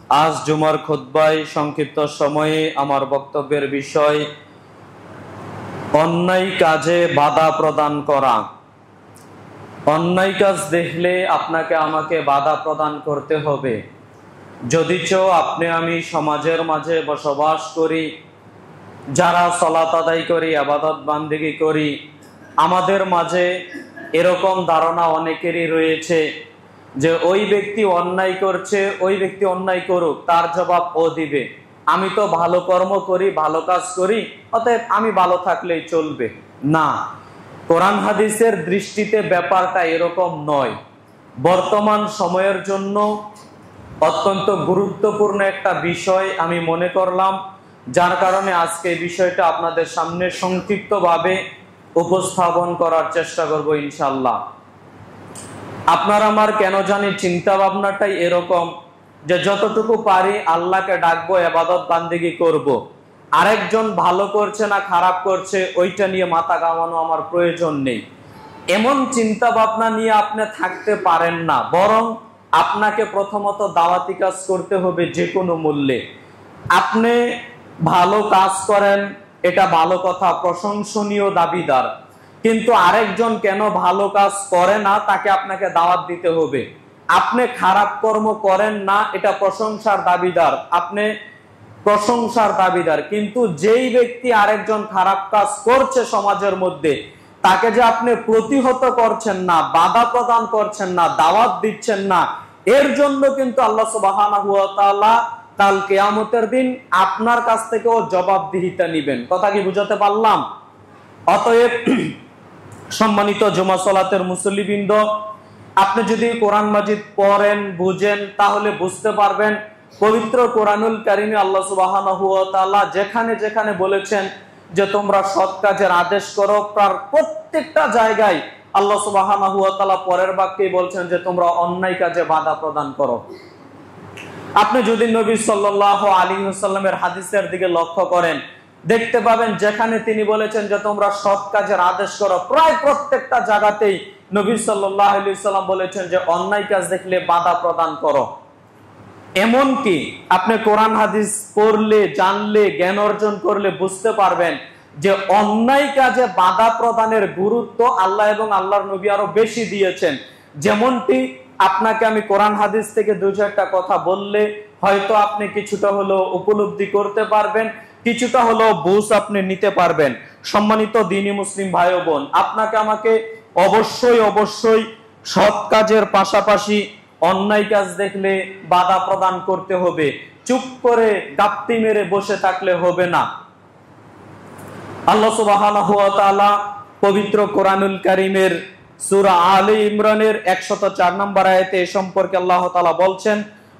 আজ জুমার খুতবায় সংক্ষিপ্ত সময়ে আমার বক্তব্যের বিষয় অন্যায় কাজে বাধা প্রদান করা। অন্যায় কাজ দেখলে আপনাকে আমাকে বাধা প্রদান করতে হবে। যদিচ আপনি আমি সমাজের মাঝে বসবাস করি, যারা সালাত আদায় করি, ইবাদত বান্দেগি করি, আমাদের মাঝে এরকম ধারণা অনেকেরই রয়েছে যে ওই ব্যক্তি অন্যায় করছে, ওই ব্যক্তি অন্যায় করুক, তার জবাব ও দিবে। আমি তো ভালো কর্ম করি, ভালো কাজ করি, অতএব আমি ভালো থাকলেই চলবে। না, কোরআন হাদিসের দৃষ্টিতে ব্যাপারটা এরকম নয়। বর্তমান সময়ের জন্য অত্যন্ত গুরুত্বপূর্ণ একটা বিষয় আমি মনে করলাম, যার কারণে আজকে এই বিষয়টা আপনাদের সামনে সংক্ষিপ্তভাবে উপস্থাপন করার চেষ্টা করব ইনশাআল্লাহ। আপনার আমার কেন জানি চিন্তা ভাবনাটাই এরকম যে যতটুকু পারি আল্লাহকে ডাকবো, ইবাদত বান্দেগি করব। আরেকজন ভালো করছে না খারাপ করছে ওইটা নিয়ে মাথা ঘামানো আমার প্রয়োজন নেই। এমন চিন্তা ভাবনা নিয়ে আপনি থাকতে পারেন না, বরং আপনাকে প্রথমত দাওয়াতি কাজ করতে হবে যে কোনো মূল্যে। আপনি ভালো কাজ করেন, এটা ভালো কথা, প্রশংসনীয়, দাবিদার। কিন্তু আরেকজন কেন ভালো কাজ করে না তাকে আপনাকে দাওয়াত দিতে হবে। আপনি খারাপ কর্ম করেন না, এটা প্রশংসার দাবিদার, আপনি প্রশংসার দাবিদার। কিন্তু যেই ব্যক্তি আরেকজন খারাপ কাজ করছে সমাজের মধ্যে, তাকে যে আপনি প্রতিহত করছেন না, বাধা প্রদান করছেন না, দাওয়াত দিচ্ছেন না, এর জন্য কিন্তু আল্লাহ সুবহানাহু ওয়া তাআলা কাল কিয়ামতের দিন আপনার কাছ থেকেও জবাবদিহিতা নেবেন। কথা কি বুঝাতে পারলাম? অতএব সম্মানিত জুমা সালাতের মুসল্লিবৃন্দ, আপনি যদি কোরআন মাজিদ পড়েন, বুঝেন, তাহলে বুঝতে পারবেন পবিত্র কোরআনুল কারীমে আল্লাহ সুবহানাহু ওয়া তাআলা যেখানে যেখানে বলেছেন যে তোমরা সৎ কাজের আদেশ করো, তার প্রত্যেকটা জায়গায় আল্লাহ সুবহানাহু ওয়া তাআলা পরের বাক্যেই বলছেন যে তোমরা অন্যায় কাজে বাধা প্রদান করো। আপনি যদি নবী সাল্লাল্লাহু আলাইহি ওয়াসাল্লামের হাদিসের দিকে লক্ষ্য করেন, দেখতে পাবেন যেখানে তিনি বলেছেন যে তোমরা সৎ কাজের আদেশ করো, প্রায় প্রত্যেকটা জায়গাতেই নবী সাল্লাল্লাহু আলাইহি ওয়াসাল্লাম বলেছেন যে অন্যায় কাজ দেখলে বাধা প্রদান করো। এমনকি আপনি কোরআন হাদিস পড়লে, জানলে, জ্ঞান অর্জন করলে বুঝতে পারবেন যে অন্যায় কাজে বাধা প্রদানের গুরুত্ব আল্লাহ এবং আল্লাহর নবী আরো বেশি দিয়েছেন। যেমনটি আপনাকে আমি কোরআন হাদিস থেকে দু চারটা কথা বললে হয়তো আপনি কিছুটা হলেও উপলব্ধি করতে পারবেন, কিছুটা হলেও বুঝ আপনি নিতে পারবেন। সম্মানিত দ্বীনি মুসলিম ভাই ও বোন, আপনাকে আমাকে অবশ্যই অবশ্যই সৎ কাজের পাশাপাশি অন্যায় কাজ দেখলে বাধা প্রদান করতে হবে। চুপ করে গাপ্তি মেরে বসে থাকলে হবে না। আল্লাহ সুবহানাহু ওয়া তাআলা পবিত্র কোরআনুল কারীমের সূরা আলে ইমরানের 104 নম্বর আয়াতে এ সম্পর্কে আল্লাহ তাআলা বলছেন,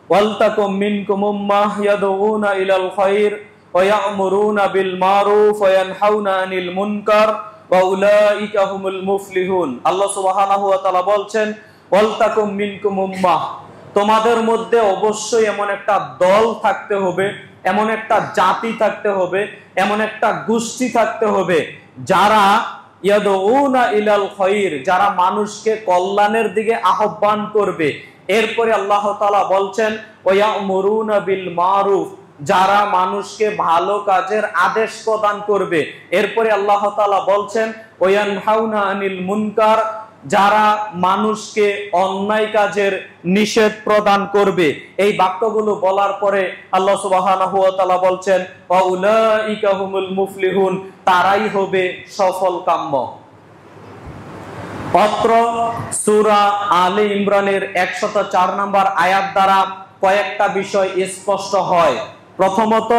ওয়ালতাকুম মিনকুম উম্মাহ ইয়াদউনা ইলাল খায়র ওয়া ইয়া'মুরুনা বিল মারুফ ওয়া ইয়ানহাউনা আনিল মুনকার ওয়া উলাইকা হুমুল মুফলিহুন। আল্লাহ সুবহানাহু ওয়া তাআলা বলছেন, ওয়ালতাকুম মিনকুম উম্মাহ, তোমাদের মধ্যে অবশ্যই এমন একটা দল থাকতে হবে, এমন একটা জাতি থাকতে হবে, এমন একটা গোষ্ঠী থাকতে হবে যারা ইয়াদউনা ইলাল খায়র, যারা মানুষকে কল্যাণের দিকে আহ্বান করবে। এরপরে আল্লাহ তাআলা বলছেন ওয়া ইয়া'মুরুনা বিল মারুফ, যারা মানুষকে ভালো কাজের আদেশ প্রদান করবে। এরপরে আল্লাহ তাআলা বলছেন ওয়া ইয়ানহাউনা আনিল মুনকার, যারা মানুষকে অন্যায় কাজের নিষেধ প্রদান করবে। এই বাক্যগুলো বলার পরে আল্লাহ সুবহানাহু ওয়া তাআলা বলছেন ওয়া উলাইকা হুমুল মুফলিহুন, তারাই হবে সফল কাম্য। অত্র সূরা আলে ইমরানের 104 নম্বর আয়াত দ্বারা কয়েকটা বিষয় স্পষ্ট হয়। প্রথমত,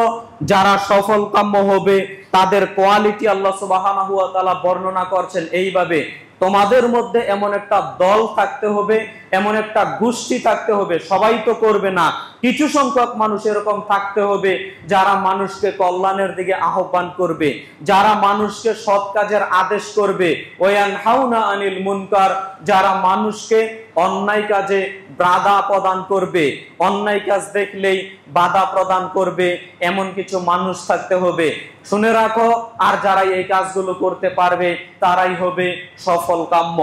যারা সফল কাম্য হবে তাদের কোয়ালিটি আল্লাহ সুবহানাহু ওয়া তাআলা বর্ণনা করছেন এইভাবে, তোমাদের মধ্যে এমন একটা দল থাকতে হবে, এমন একটা গোষ্ঠী থাকতে হবে। সবাই তো করবে না, কিছু সংখ্যক মানুষ এরকম থাকতে হবে যারা মানুষকে কল্যাণের দিকে আহ্বান করবে, যারা মানুষকে সৎ কাজের আদেশ করবে। ওয়ানহাউনা আনিল মুনকার, যারা মানুষকে অন্যায় কাজে বাধা প্রদান করবে, অন্যায় কাজ দেখলেই বাধা প্রদান করবে, এমন কিছু মানুষ থাকতে হবে। শুনে রাখো, আর যারা এই কাজগুলো করতে পারবে তারাই হবে সফল কাম্য।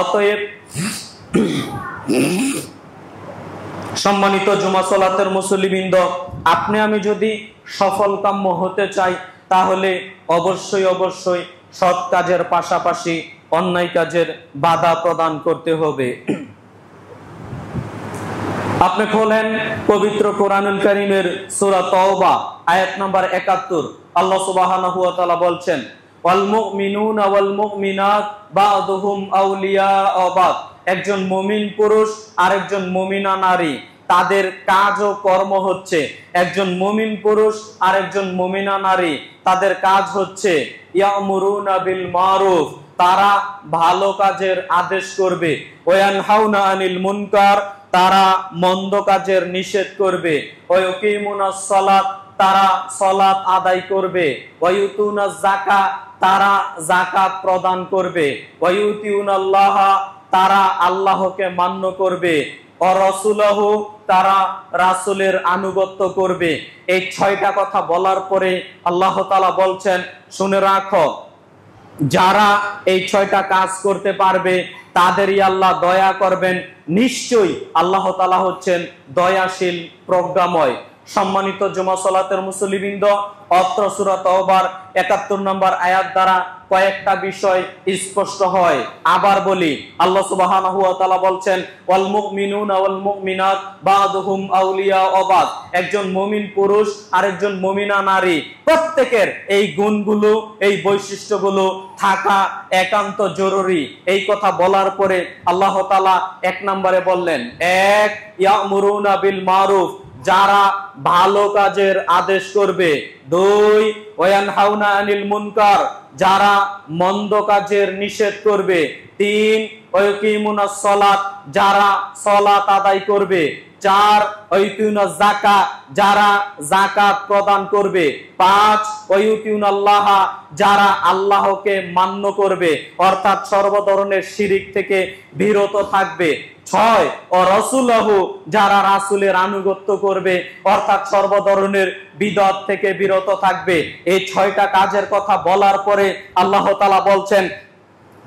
অতএব সম্মানিত জুমা সালাতের মুসল্লিবৃন্দ, আপনি আমি যদি সফলকাম্য হতে চাই তাহলে অবশ্যই অবশ্যই সৎ কাজের পাশাপাশি অন্যায় কাজের বাধা প্রদান করতে হবে। আপনি খোলেন পবিত্র কোরআনুল কারীমের সূরা তাওবা আয়াত নাম্বার ৭১। আল্লাহ সুবহানাহু ওয়া তাআলা বলছেন, ওয়াল মুমিনুনা ওয়াল মুমিনাত বা'দুহুম আউলিয়াউ বা'দ। একজন মুমিন পুরুষ আর একজন মুমিনা নারী, তাদের কাজ ও কর্ম হচ্ছে, একজন মুমিন পুরুষ আর একজন মুমিনা নারী, তাদের কাজ হচ্ছে ইয়ামুরুনা বিল মারুফ, তারা ভালো কাজের আদেশ করবে, ওয়ানহাউনা আনিল মুনকার, তারা মন্দ কাজের নিষেধ করবে, ওয়ায়ুকিমুনাস সালাত, তারা সালাত আদায় করবে, ওয়ায়ুতুনাজ যাকাত, তারা যাকাত প্রদান করবে, ওয়ায়ুতিউনাল্লাহ, তারা আল্লাহকে মান্য করবে, রাসূলহু, তারা রাসূলের আনুগত্য করবে। এই ৬টা কথা বলার পরে আল্লাহ তাআলা বলছেন, শুনে রাখো, যারা এই ৬টা কাজ করতে পারবে তাদেরই আল্লাহ দয়া করবেন। নিশ্চয়ই আল্লাহ তাআলা হচ্ছেন দয়াশীল, প্রজ্ঞাময়। সম্মানিত জুমা সালাতের মুসল্লিবৃন্দ, অত্র সূরা তাওবার ৭১ নম্বর আয়াত দ্বারা কয়েকটা বিষয় স্পষ্ট হয়। আবার বলি, আল্লাহ সুবহানাহু ওয়া তাআলা বলছেন, ওয়াল মুমিনুনা ওয়াল মুমিনাত বা'দুহুম আউলিয়াউ বা'দ। একজন মুমিন পুরুষ আর একজন মুমিনা নারী, প্রত্যেকের এই গুণগুলো, এই বৈশিষ্ট্যগুলো থাকা একান্ত জরুরি। এই কথা বলার পরে আল্লাহ তাআলা ১ নম্বরে বললেন, ১ ইয়ামুরুনা বিল মারুফ, যারা ভালো কাজের আদেশ করবে। ২ ওয়ানহাউনা আনিল মুনকার, যারা মন্দ কাজের নিষেধ করবে। ৩ ওয়াকিমুনাস সালাত, যারা সালাত আদায় করবে। ৪ ওয়াইতুনাজ যাকাত, যারা যাকাত প্রদান করবে। ৫ ওয়াইতুনাল্লাহ, যারা আল্লাহকে মান্য করবে, অর্থাৎ সর্ব ধরনের শিরিক থেকে বিরত থাকবে। ৬ ও রাসূলহু, যারা রাসূলের আনুগত্য করবে, অর্থাৎ সর্ব ধরনের বিদআত থেকে বিরত থাকবে। এই ৬টা কাজের কথা বলার পরে আল্লাহ তাআলা বলছেন,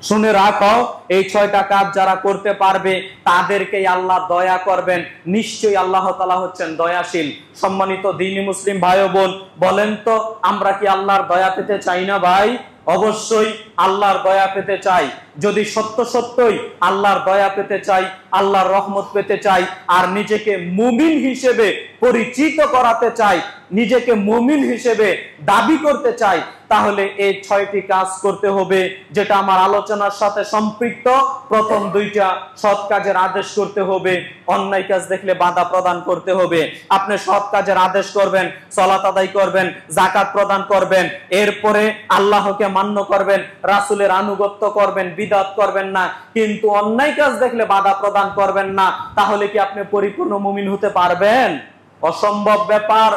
শুনে রাখো, এই ৬টা কাজ যারা করতে পারবে তাদেরকেই আল্লাহ দয়া করবেন। নিশ্চয়ই আল্লাহ তাআলা হচ্ছেন দয়াশীল। সম্মানিত দ্বীনি মুসলিম ভাই ও বোন, বলেন তো আমরা কি আল্লাহর দয়া পেতে চাই না ভাই? অবশ্যই আল্লাহর দয়া পেতে চাই। যদি সত্য সত্যই আল্লাহর দয়া পেতে চাই, আল্লাহর রহমত পেতে চাই, আর নিজেকে মুমিন হিসেবে পরিচিত করাতে চাই, নিজেকে মুমিন হিসেবে দাবি করতে চাই, তাহলে এই ৬টি কাজ করতে হবে, যেটা আমার আলোচনার সাথে সম্পৃক্ত। প্রথম ২টা, সৎ কাজের আদেশ করতে হবে, অন্যায় কাজ দেখলে বাধা প্রদান করতে হবে। আপনি সৎ কাজের আদেশ করবেন, সালাত আদায় করবেন, যাকাত প্রদান করবেন, এরপরে আল্লাহকে মান্য করবেন, রাসূলের আনুগত্য করবেন, বিদআত করবেন না, কিন্তু অন্যায় কাজ দেখলে বাধা প্রদান করবেন না। তাহলে কি আপনি পরিপূর্ণ মুমিন হতে পারবেন? অসম্ভব ব্যাপার।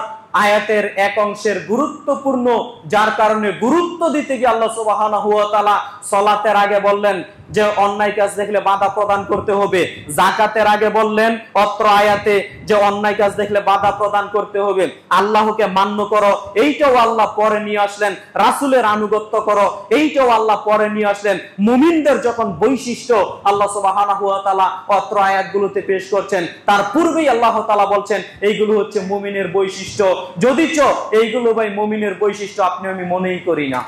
আয়াতের এক অংশের গুরুত্বপূর্ণ, যার কারণে গুরুত্ব দিতে গিয়ে আল্লাহ সুবহানাহু ওয়া তাআলা সালাতের আগে বললেন যে অন্যায় কাজ দেখলে বাধা প্রদান করতে হবে। যাকাতের আগে বললেন অত্র আয়াতে যে অন্যায় কাজ দেখলে বাধা প্রদান করতে হবে। আল্লাহকে মান্য করো, এইটাও আল্লাহ পরে নিয়ে আসলেন। রাসূলের আনুগত্য করো, এইটাও আল্লাহ পরে নিয়ে আসলেন। মুমিনদের যখন বৈশিষ্ট্য আল্লাহ সুবহানাহু ওয়া তাআলা অত্র আয়াতগুলোতে পেশ করছেন, তার পূর্বেই আল্লাহ তাআলা বলছেন এইগুলো হচ্ছে মুমিনের বৈশিষ্ট্য। যদিচ এইগুলো ভাই মুমিনের বৈশিষ্ট্য আপনি আমি মনেই করি না।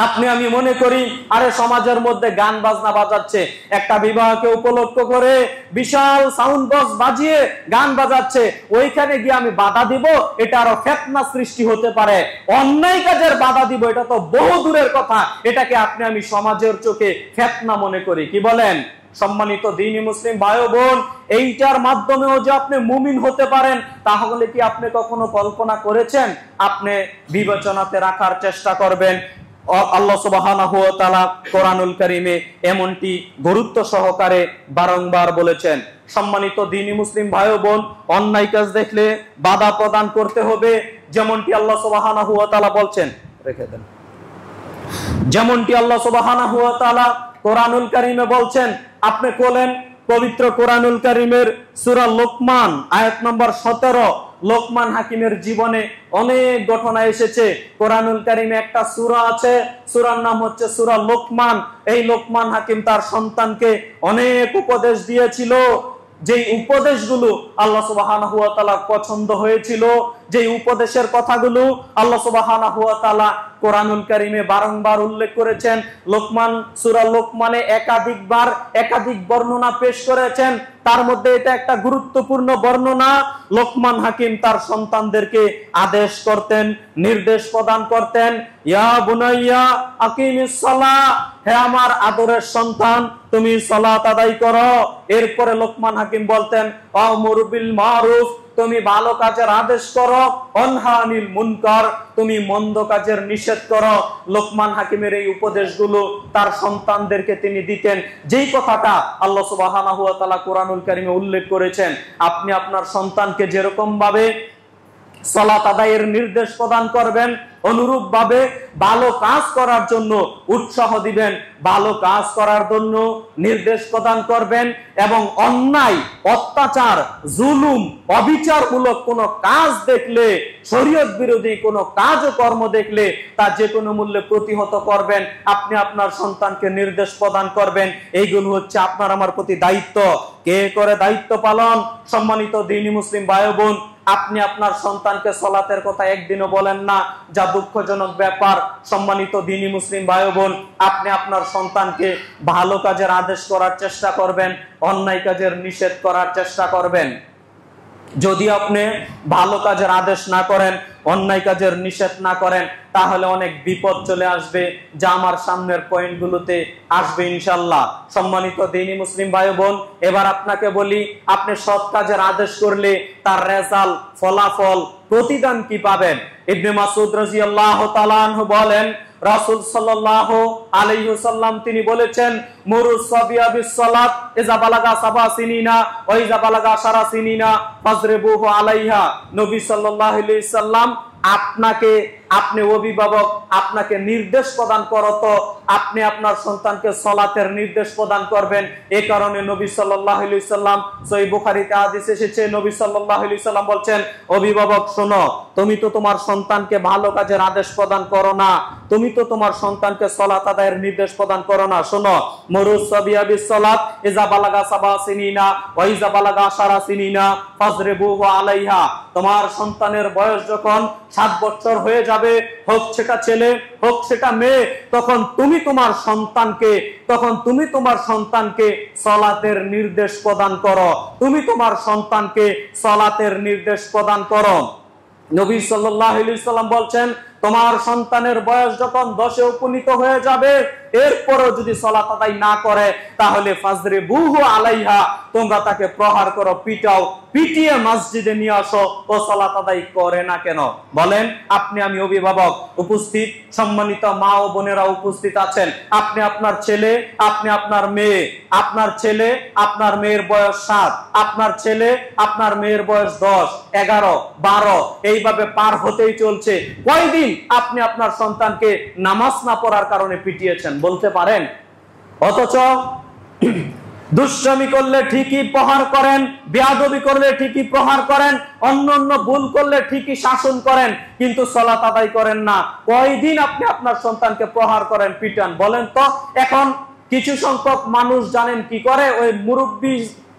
আপনি আমি মনে করি আরে সমাজের মধ্যে গান বাজনা বাজাচ্ছে, একটা বিবাহকে উপলক্ষ করে বিশাল সাউন্ড বক্স বাজিয়ে গান বাজাচ্ছে, ওইখানে গিয়ে আমি বাধা দিব, এটা আরো ফিতনা সৃষ্টি হতে পারে। অন্যায় কাজের বাধা দিব, এটা তো বহু দূরের কথা। এটাকে আপনি আমি সমাজের চোখে ফিতনা মনে করি। কি বলেন? সম্মানিত দ্বীনি মুসলিম ভাই ও বোন, এইটার মাধ্যমেও যে আপনি মুমিন হতে পারেন, তাহলে কি আপনি কখনো কল্পনা করেছেন? আপনি বিবেচনাতে রাখার চেষ্টা করবেন। আল্লাহ সুবহানাহু ওয়া তাআলা কোরআনুল কারীমে এমনটি গুরুত্ব সহকারে বারংবার বলেছেন। সম্মানিত দ্বীনি মুসলিম ভাই ও বোন, অন্যায় কাজ দেখলে বাধা প্রদান করতে হবে, যেমনটি আল্লাহ সুবহানাহু ওয়া তাআলা বলছেন। রেখে দেন। যেমনটি আল্লাহ সুবহানাহু ওয়া তাআলা কোরআনুল কারীমে বলছেন। আপনি খোলেন পবিত্র কোরআনুল কারীমের সূরা লোকমান আয়াত নম্বর 17। লোকমান হাকিমের জীবনে অনেক ঘটনা এসেছে। কোরআনুল কারীমে একটা সূরা আছে, সূরার নাম হচ্ছে সূরা লোকমান। এই লোকমান হাকিম তার সন্তানকে অনেক উপদেশ দিয়েছিল। যেই উপদেশগুলো আল্লাহ সুবহানাহু ওয়া তাআলা পছন্দ হয়েছিল, যেই উপদেশের কথাগুলো আল্লাহ সুবহানাহু ওয়া তাআলা কোরআনুল কারীমে বারংবার উল্লেখ করেছেন, লোকমান সূরা লোকমানে একাধিক বর্ণনা পেশ করেছেন। তার মধ্যে এটা একটা গুরুত্বপূর্ণ বর্ণনা। লোকমান হাকিম তার সন্তানদেরকে আদেশ করতেন, নির্দেশ প্রদান করতেন, ইয়া বুনাইয়া আকিমিস সালাহ, হে আমার আদরের সন্তান তুমি সালাত আদায় করো। এরপরে লোকমান হাকিম বলতেন, আমুর বিল মারুফ, তুমি ভালো কাজের আদেশ করো, অনহা আনিল মুনকার, তুমি মন্দ কাজের নিষেধ করো। লোকমান হাকিমের এই উপদেশগুলো তার সন্তানদেরকে তিনি দিতেন। যেই কথাটা আল্লাহ সুবহানাহু ওয়া তাআলা কোরআনুল কারীমে উল্লেখ করেছেন, আপনি আপনার সন্তানকে যেরকম ভাবে সালাত আদায়ের নির্দেশ প্রদান করবেন, অনুরূপ ভাবে ভালো কাজ করার জন্য উৎসাহ দিবেন, ভালো কাজ করার জন্য নির্দেশ প্রদান করবেন, এবং অন্যায়, অত্যাচার, জুলুম, অবিচারমূলক কোনো কাজ দেখলে, শরীয়ত বিরোধী কোনো কাজ ও কর্ম দেখলে তা যে কোনো মূল্যে প্রতিহত করবেন। আপনি আপনার সন্তানকে নির্দেশ প্রদান করবেন। এইগুলো হচ্ছে আপনার আমার প্রতি দায়িত্ব। কে করে দায়িত্ব পালন? সম্মানিত দ্বীনি মুসলিম ভাই বোন, আপনি আপনার সন্তানকে সালাতের কথা একদিনও বলেন না, যা দুঃখজনক ব্যাপার। সম্মানিত দ্বীনি মুসলিম ভাই বোন, আপনি আপনার সন্তানকে ভালো কাজের আদেশ করার চেষ্টা করবেন, অন্যায় কাজের নিষেধ করার চেষ্টা করবেন। যদি আপনি ভালো কাজের আদেশ না করেন, অন্যায় কাজের নিষেধ না করেন, তাহলে অনেক বিপদ চলে আসবে, যা আমার সামনের পয়েন্টগুলোতে আসবে ইনশাআল্লাহ। সম্মানিত দ্বীনি মুসলিম ভাই বোন, এবার আপনাকে বলি, আপনি সৎ কাজের আদেশ করলে তার রেজাল্ট, ফলাফল, প্রতিদান কি পাবেন? ইবনে মাসউদ রাদিয়াল্লাহু তাআলা আনহু বলেন, রাসূল সাল্লাল্লাহু আলাইহি ওয়াসাল্লাম তিনি বলেছেন, মুরুস সাবিয়া বিস সালাত ইজা বালাগা সাবা সিনিনা ওয়া ইজা বালাগা আশারা সিনিনা ফাজরিবুহু আলাইহা। নবী সাল্লাল্লাহু আলাইহি ওয়াসাল্লাম আপনি অভিভাবক, আপনাকে নির্দেশ প্রদান করতো, আপনি আপনার সন্তানকে সালাতের নির্দেশ প্রদান করবেন। এই কারণে নবী সাল্লাল্লাহু আলাইহি ওয়াসাল্লাম, সহিহ বুখারীতে হাদিস এসেছে, নবী সাল্লাল্লাহু আলাইহি ওয়াসাল্লাম বলছেন, অভিভাবক শোনো, তুমি তো তোমার সন্তানকে ভালো কাজের আদেশ প্রদান করো না, তুমি তো তোমার সন্তানকে সালাত আদায়ের নির্দেশ প্রদান করো না। শোনো, মুরুস সাবিয়া বিস সালাত ইজা বালাগা সাবা সিনিনা ওয়া ইজা বালাগা আশারা সিনিনা ফাজরিবুহু আলাইহা। তোমার সন্তানের বয়স যখন 7 বছর হয়ে যাবে, হোক সেটা ছেলে হোক সেটা মেয়ে, তখন তুমি তোমার সন্তানকে সালাতের নির্দেশ প্রদান করো, তুমি তোমার সন্তানকে সালাতের নির্দেশ প্রদান করো। নবী সাল্লাল্লাহু আলাইহি ওয়াসাল্লাম বলছেন, তোমার সন্তানের বয়স যখন 10-এ উপনীত হয়ে যাবে, এরপরও যদি সালাত আদায় না করে, তাহলে ফাজরিবুহু আলাইহা, তোমরা তাকে প্রহার করো, পিটাও, পিটিয়ে মসজিদে নিয়ে আসো। ও সালাত আদায় করে না কেন? বলেন, আপনি আমি অভিভাবক, উপস্থিত সম্মানিত মা ও বোনেরা উপস্থিত আছেন, আপনি আপনার ছেলে, আপনি আপনার মেয়ে, আপনার ছেলে আপনার মেয়ের বয়স 7, আপনার ছেলে আপনার মেয়ের বয়স 10, 11, 12, এইভাবে পার হতেই চলছে। কয়দিন আপনি আপনার সন্তানকে নামাজ না পড়ার কারণে পিটিয়েছেন বলতে পারেন? অথচ দুষ্টামি করলে ঠিকই প্রহার করেন, বেয়াদবি করলে ঠিকই প্রহার করেন, অন্যান্য ভুল করলে ঠিকই শাসন করেন, কিন্তু সালাত আদায় করেন না। কয়দিন আপনি আপনার সন্তানকে প্রহার করেন, পিটান? বলেন তো। এখন কিছু সংখ্যক মানুষ জানেন কি করে? ওই মুরব্বী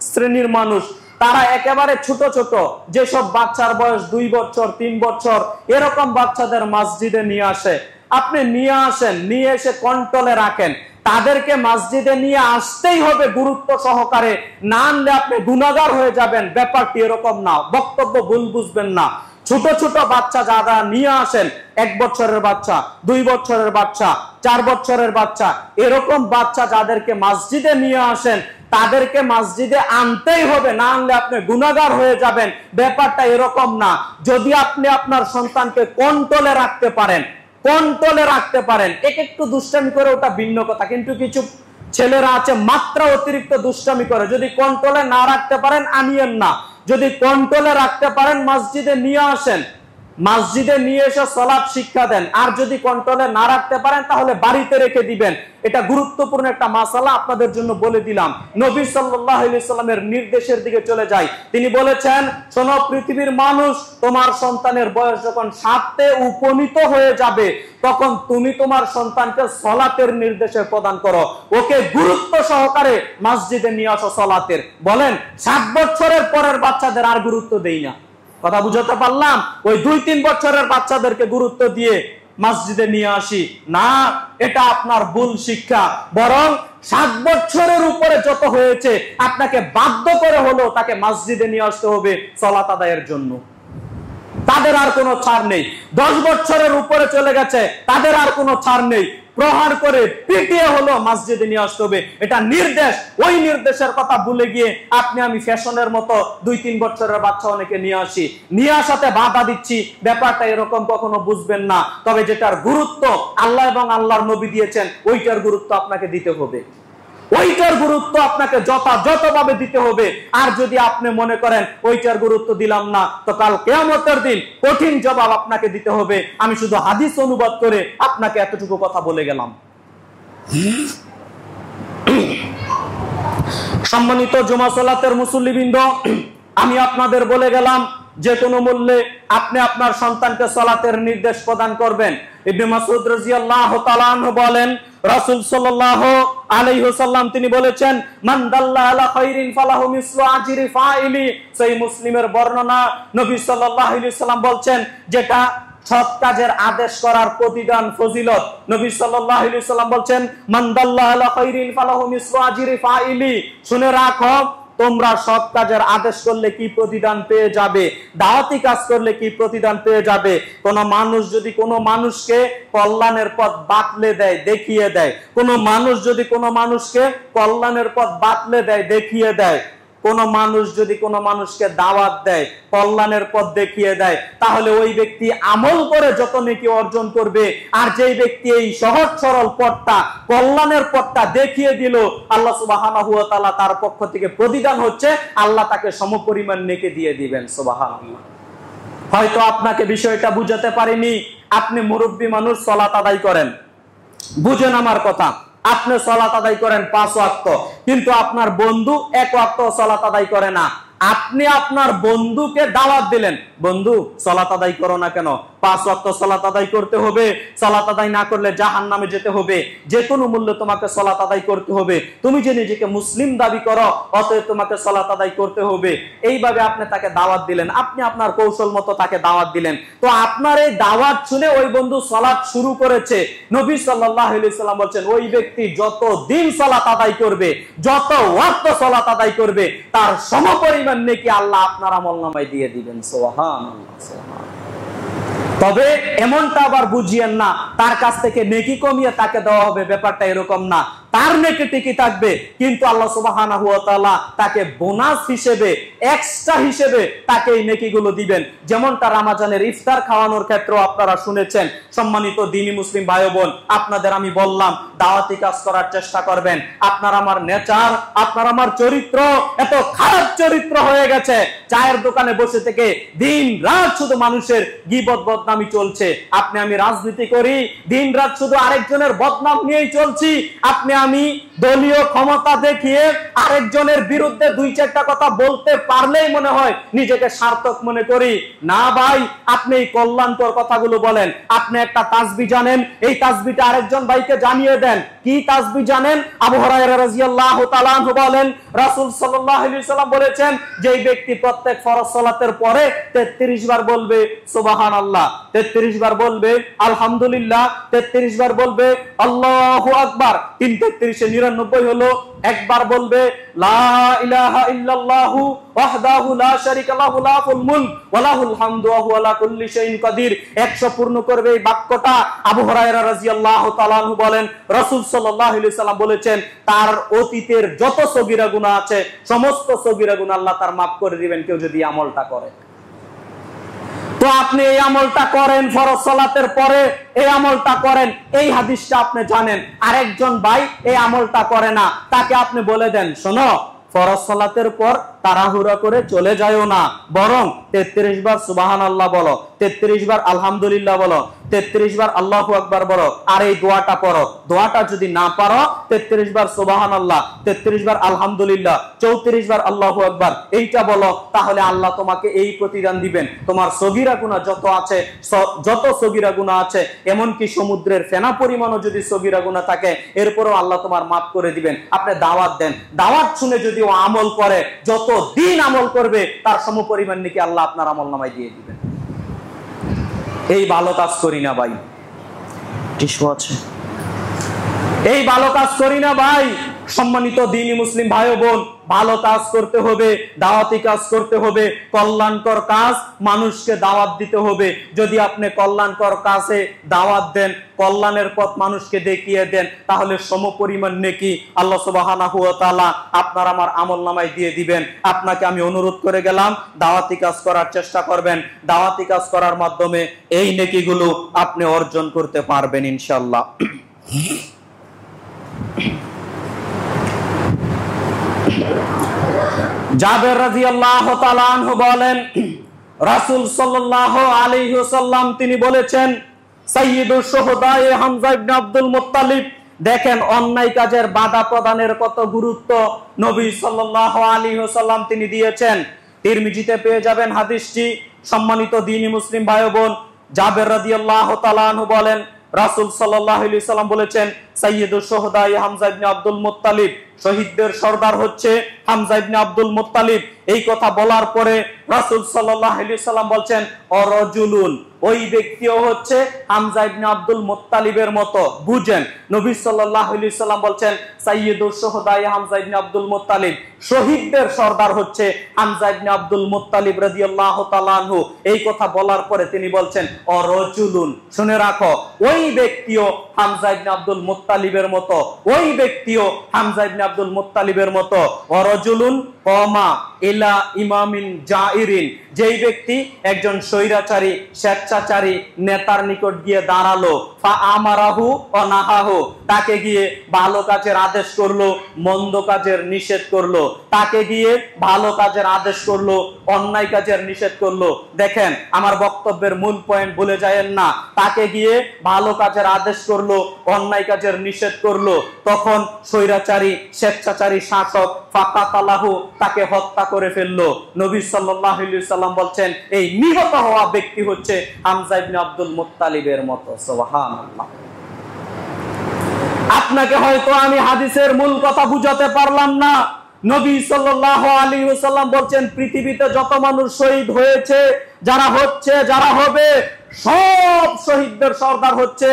শ্রেণীর মানুষ, তারা একেবারে ছোট ছোট যেসব বাচ্চার বয়স 2 বছর 3 বছর এরকম বাচ্চাদের মসজিদে নিয়ে আসে। আপনি নিয়ে আসেন, নিয়ে এসে কন্ট্রোলে রাখেন, তাদেরকে মসজিদে নিয়ে আসতেই হবে গুরুত্ব সহকারে, না আনলে আপনি গুনাহগার হয়ে যাবেন। ব্যাপারটি এরকম না, বক্তব্য ভুল বুঝবেন না। ছোট ছোট বাচ্চা যারা নিয়ে আসেন, 1 বছরের বাচ্চা, 2 বছরের বাচ্চা, 4 বছরের বাচ্চা, এরকম বাচ্চা যাদেরকে মসজিদে নিয়ে আসেন, তাদেরকে মসজিদে আনতেই হবে, না আনলে আপনি গুনাহগার হয়ে যাবেন। ব্যাপারটা এরকম না। যদি আপনি আপনার সন্তানকে কন্ট্রোলে রাখতে পারেন, একটু দুষ্টামি করে ওটা ভিন্ন কথা, কিন্তু কিছু ছেলেরা আছে মাত্রা অতিরিক্ত দুষ্টামি করে। যদি কন্ট্রোলে না রাখতে পারেন, আনিয়েন না। যদি কন্ট্রোলে রাখতে পারেন, মসজিদে নিয়ে আসেন, মসজিদে নিয়ে এসে সালাত শিক্ষা দেন, আর যদি কন্ট্রোলে না রাখতে পারেন তাহলে বাড়িতে রেখে দিবেন। এটা গুরুত্বপূর্ণ একটা মাসালা আপনাদের জন্য বলে দিলাম। নবী সাল্লাল্লাহু আলাইহি সাল্লামের নির্দেশের দিকে চলে যাই। তিনি বলেছেন, শোনো পৃথিবীর মানুষ, তোমার সন্তানের বয়স যখন 7-এ উপনীত হয়ে যাবে তখন তুমি তোমার সন্তানকে সালাতের নির্দেশ প্রদান করো, ওকে গুরুত্ব সহকারে মসজিদে নিয়ে আসো সালাতের। বলেন 7 বছরের পরের বাচ্চাদের আর গুরুত্ব দেই না। কথা বুঝাতে পারলাম? ওই 2-3 বছরের বাচ্চাদেরকে গুরুত্ব দিয়ে মসজিদে নিয়ে আসি না, এটা আপনার ভুল শিক্ষা। বরং 7 বছরের উপরে যত হয়েছে আপনাকে বাধ্য করে হলো তাকে মসজিদে নিয়ে আসতে হবে সালাত আদায়ের জন্য। তাদের আর কোনো ছাড় নেই। 10 বছরের উপরে চলে গেছে, তাদের আর কোনো ছাড় নেই। প্রহার করে পিটিয়ে হলো মসজিদে নিয়ে আসতে হবে, এটা নির্দেশ। ওই নির্দেশের কথা ভুলে গিয়ে আপনি আমি ফ্যাশনের মতো 2-3 বছরের বাচ্চা অনেকে নিয়ে আসি, নিয়ে আসাতে বাধা দিচ্ছি। ব্যাপারটা এরকম কখনো বুঝবেন না। তবে যেটার গুরুত্ব আল্লাহ এবং আল্লাহর নবী দিয়েছেন, ওইটার গুরুত্ব আপনাকে দিতে হবে, ওইটার গুরুত্ব আপনাকে যথাযথভাবে দিতে হবে। আর যদি আপনি মনে করেন ওইটার গুরুত্ব দিলাম না, তো কাল কিয়ামতের দিন কঠিন জবাব আপনাকে দিতে হবে। আমি শুধু হাদিস অনুবাদ করে আপনাকে এতটুকু কথা বলে গেলাম। সম্মানিত জুমা সালাতের মুসল্লিবৃন্দ, আমি আপনাদের বলে গেলাম যে কোনো মূল্যে আপনি আপনার সন্তানকে সালাতের নির্দেশ প্রদান করবেন। ইবনে মাসউদ রাদিয়াল্লাহু তাআলা আনহু বলেন, রাসূল সাল্লাল্লাহু আলাইহি ওয়াসাল্লাম তিনি বলেছেন, মান দাল্লা আলা খাইরিন ফালাহু মিসলু আজরি ফাইলি। সহিহ মুসলিমের বর্ণনা। নবী সাল্লাল্লাহু আলাইহি ওয়াসাল্লাম বলছেন, যেটা সৎ কাজের আদেশ করার প্রতিদান ফজিলত। নবী সাল্লাল্লাহু আলাইহি ওয়াসাল্লাম বলছেন, মান দাল্লা আলা খাইরিন ফালাহু মিসলু আজরি ফাইলি। শুনে রাখো, তোমরা সৎ কাজের আদেশ করলে কি প্রতিদান পেয়ে যাবে, দাওয়াতি কাজ করলে কি প্রতিদান পেয়ে যাবে। কোন মানুষ যদি কোনো মানুষকে কল্যাণের পথ বাতলে দেয়, দেখিয়ে দেয়, কোন মানুষ যদি কোনো মানুষকে কল্যাণের পথ বাতলে দেয়, দেখিয়ে দেয়, কোন মানুষ যদি কোনো মানুষকে দাওয়াত দেয়, কল্যাণের পথ দেখিয়ে দেয়, তাহলে ওই ব্যক্তি আমল করে যত নেকি অর্জন করবে। আর যেই ব্যক্তি এই সহজ সরল পথটা, কল্যাণের পথটা দেখিয়ে দিল, আল্লাহ সুবহানাহু ওয়া তাআলা তার পক্ষ থেকে প্রতিদান হচ্ছে আল্লাহ তাকে সমপরিমাণ নেকি দিয়ে দিবেন। সুবহানাল্লাহ। হয়তো আপনাকে বিষয়টা বুঝাতে পারিনি। আপনি মুরব্বী মানুষ, সালাত আদায় করেন, বুঝেন আমার কথা। আপনি সালাত আদায় করেন 5 ওয়াক্ত, কিন্তু আপনার বন্ধু 1 ওয়াক্ত সালাত আদায় করে না। আপনি আপনার বন্ধুকে দাওয়াত দিলেন, বন্ধু সালাত আদায় করো না কেন? 5 ওয়াক্ত সালাত আদায় করতে হবে, সালাত আদায় না করলে জাহান্নামে যেতে হবে, যে কোনো মূল্যে তোমাকে সালাত আদায় করতে হবে। তুমি যে নিজেকে মুসলিম দাবি করো, অতএব তোমাকে সালাত আদায় করতে হবে। এইভাবে আপনি তাকে দাওয়াত দিলেন, আপনি আপনার কৌশল মতো তাকে দাওয়াত দিলেন। তো আপনার এই দাওয়াত শুনে ওই বন্ধু সালাত শুরু করেছে। নবী সাল্লাল্লাহু আলাইহি ওয়াসাল্লাম বলেন, ওই ব্যক্তি যত দিন সালাত আদায় করবে, যত ওয়াক্ত সালাত আদায় করবে, তার সমপরিমাণ নেকি আল্লাহ আপনার আমলনামায় দিয়ে দিবেন। সুবহানাল্লাহ, সুবহানাল্লাহ। তবে এমনটা আবার বুঝিয়েন না তার কাছ থেকে নেকি কমিয়ে তাকে দেওয়া হবে, ব্যাপারটা এরকম না। তার নেকি ঠিকই থাকবে, কিন্তু আল্লাহ সুবহানাহু ওয়া তাআলা তাকে বোনাস হিসেবে, এক্সট্রা হিসেবে তাকে এই নেকিগুলো দিবেন। যেমনটা রমজানের ইফতার খাওয়ানোর ক্ষেত্রেও আপনারা শুনেছেন। সম্মানিত দ্বীনি মুসলিম ভাই বোন, আপনাদের আমি বললাম দাওয়াতি কাজ করার চেষ্টা করবেন। আপনার আমার নেচার, আপনার আমার চরিত্র এত খারাপ চরিত্র হয়ে গেছে, চায়ের দোকানে বসে থেকে দিন রাত শুধু মানুষের গীবত বদনামি চলছে। আপনি আমি রাজনীতি করি, দিন রাত শুধু আরেকজনের বদনাম নিয়েই চলছি। আপনি আমি দলীয় ক্ষমতা দেখিয়ে আরেকজনের বিরুদ্ধে 2-4টা কথা বলতে পারলেই মনে হয় নিজেকে সার্থক মনে করি। না ভাই, আপনি এই কল্যাণকর কথাগুলো বলেন। আপনি একটা তাসবিহ জানেন, এই তাসবিহটা আরেকজন ভাইকে জানিয়ে দেন। কি তাসবিহ জানেন? আবু হুরায়রা রাদিয়াল্লাহু তাআলা আনহু বলেন, রাসূল সাল্লাল্লাহু আলাইহি ওয়াসাল্লাম বলেছেন, যেই ব্যক্তি প্রত্যেক ফরজ সালাতের পরে 33 বার বলবে সুবহানাল্লাহ, 33 বার বলবে আলহামদুলিল্লাহ, 33 বার বলবে আল্লাহু আকবার, 3-33 99 হলো। একবার বলবে লা ইলাহা ইল্লাল্লাহু ওয়াহদাহু লা শারীকা লাহু লাহুল মুলক ওয়া লাহুল হামদু ওয়া হুয়া আলা কুল্লি শাইইন কাদির। 100 পূর্ণ করবে এই বাক্যটা। আবু হুরায়রা রাদিয়াল্লাহু তাআলা আনহু বলেন, রাসূল সাল্লাল্লাহু আলাইহি ওয়াসাল্লাম বলেছেন, তার অতীতের যত সগীরা গুনাহ আছে সমস্ত সগীরা গুনাহ আল্লাহ তার maaf করে দিবেন, কেউ যদি আমলটা করে। তো আপনি এই আমলটা করেন, ফরজ সালাতের পরে এই আমলটা করেন, এই হাদিসটা আপনি জানেন। আরেকজন ভাই এই আমলটা করে না, তাকে আপনি বলে দেন, শোনো ফরজ সালাতের পর তাড়াহুড়া করে চলে যায়ও না, বরং 33 বার সুবহানাল্লাহ বলো, 33 বার আলহামদুলিল্লাহ বলো, 33 বার আল্লাহু আকবার বলো, আর এই দোয়াটা পড়ো। দোয়াটা যদি না পারো 33 বার সুবহানাল্লাহ, 33 বার আলহামদুলিল্লাহ, 34 বার আল্লাহু আকবার এইটা বলো, তাহলে আল্লাহ তোমাকে এই প্রতিদান দিবেন। তোমার সগীরা গুনাহ যত আছে, যত সগীরা গুনাহ আছে, এমনকি সমুদ্রের ফেনা পরিমাণও যদি সগীরা গুনাহ থাকে, এরপরও আল্লাহ তোমার মাফ করে দিবেন। আপনি দাওয়াত দেন, দাওয়াত শুনে যদি ও আমল করে, যত দিন আমল করবে তার সমপরিমাণ নাকি আল্লাহ আপনার আমলনামায় দিয়ে দিবেন। এই ভালো কাজ করি না ভাই, টিস্যু আছে, এই ভালো কাজ করি না ভাই। সম্মানিত দ্বীনি মুসলিম ভাই ও বোন, ভালো কাজ করতে হবে, দাওয়াতি কাজ করতে হবে, কল্যাণকর কাজ, মানুষকে দাওয়াত দিতে হবে। যদি আপনি কল্যাণকর কাজে দাওয়াত দেন, কল্যাণের পথ মানুষকে দেখিয়ে দেন, তাহলে সমপরিমাণ নেকি আল্লাহ সুবহানাহু ওয়া তাআলা আপনার আমার আমলনামায় দিয়ে দিবেন। আপনাকে আমি অনুরোধ করে গেলাম, দাওয়াতি কাজ করার চেষ্টা করবেন। দাওয়াতি কাজ করার মাধ্যমে এই নেকিগুলো আপনি অর্জন করতে পারবেন ইনশাআল্লাহ। জাবের রাদিয়াল্লাহু তাআলা আনহু বলেন, রাসূল সাল্লাল্লাহু আলাইহি ওয়াসাল্লাম তিনি বলেছেন, সাইয়্যিদুশ শুহাদায়ে হামজা ইবনে আব্দুল মুত্তালিব। দেখেন অন্যায় কাজের বাধা প্রদানের কত গুরুত্ব নবী সাল্লাল্লাহু আলাইহি ওয়াসাল্লাম তিনি দিয়েছেন। তিরমিজিতে পেয়ে যাবেন হাদিসটি। সম্মানিত দ্বীনি মুসলিম ভাই ও বোন, জাবের রাদিয়াল্লাহু তাআলা আনহু বলেন, রাসূল সাল্লাল্লাহু আলাইহি ওয়াসাল্লাম বলেছেন, সাইয়্যিদুশ শুহাদায়ে হামজা ইবনে আব্দুল মুত্তালিব, শহীদদের সর্দার হচ্ছে হামজা ইবনে আব্দুল মুত্তালিব। এই কথা বলার পরে রাসূল সাল্লাল্লাহু আলাইহি ওয়াসাল্লাম বলছেন, অরজুলুন, ওই ব্যক্তিও হচ্ছে হামজা ইবনে আব্দুল মুত্তালিবের মতো। বুঝেন, নবী সাল্লাল্লাহু আলাইহি ওয়াসাল্লাম বলছেন সাইয়্যিদুশ শুহাদায়ে হামজা ইবনে আব্দুল মুত্তালিব, শহীদদের সর্দার হচ্ছে হামজা ইবনে আব্দুল মুত্তালিব রাদিয়াল্লাহু তাআলা আনহু। এই কথা বলার পরে তিনি বলছেন, অরজুলুন, শুনে রাখো, ওই ব্যক্তিও হামজা ইবনে আব্দুল মুত্তালিবের মতো, ওই ব্যক্তিও হামজা ইবনে আব্দুল মুত্তালিবের মতো। অরজুলুন কমা ইলা ইমামিন জাইরিন, যেই ব্যক্তি একজন স্বৈরাচারী স্বেচ্ছাচারী নেতার নিকট গিয়ে দাঁড়ালো, ফা আমারাহু ওয়া নাহাহু, তাকে গিয়ে ভালো কাজের আদেশ করলো, মন্দ কাজের নিষেধ করলো, তাকে গিয়ে ভালো কাজের আদেশ করলো, অন্যায় কাজের নিষেধ করলো। দেখেন, আমার বক্তব্যের মূল পয়েন্ট ভুলে যায়েন না। তাকে গিয়ে ভালো কাজের আদেশ করলো, অন্যায় কাজের নিষেধ করলো, তখন স্বৈরাচারী স্বেচ্ছাচারী শাসক ফাকাতালাহু, তাকে হত্যা করে ফেললো। নবী সাল্লাল্লাহু আলাইহি ওয়াসাল্লাম বলছেন, এই নিহত হওয়া ব্যক্তি হচ্ছে হামজা ইবনে আব্দুল মুত্তালিবের মতো। সুবহানাল্লাহ। আপনাকে হয়তো আমি হাদিসের মূল কথা বুঝাতে পারলাম না। নবী সাল্লাল্লাহু আলাইহি ওয়াসাল্লাম বলছেন, পৃথিবীতে যত মানুষ শহীদ হয়েছে, যারা হচ্ছে, যারা হবে, সব শহীদদের সর্দার হচ্ছে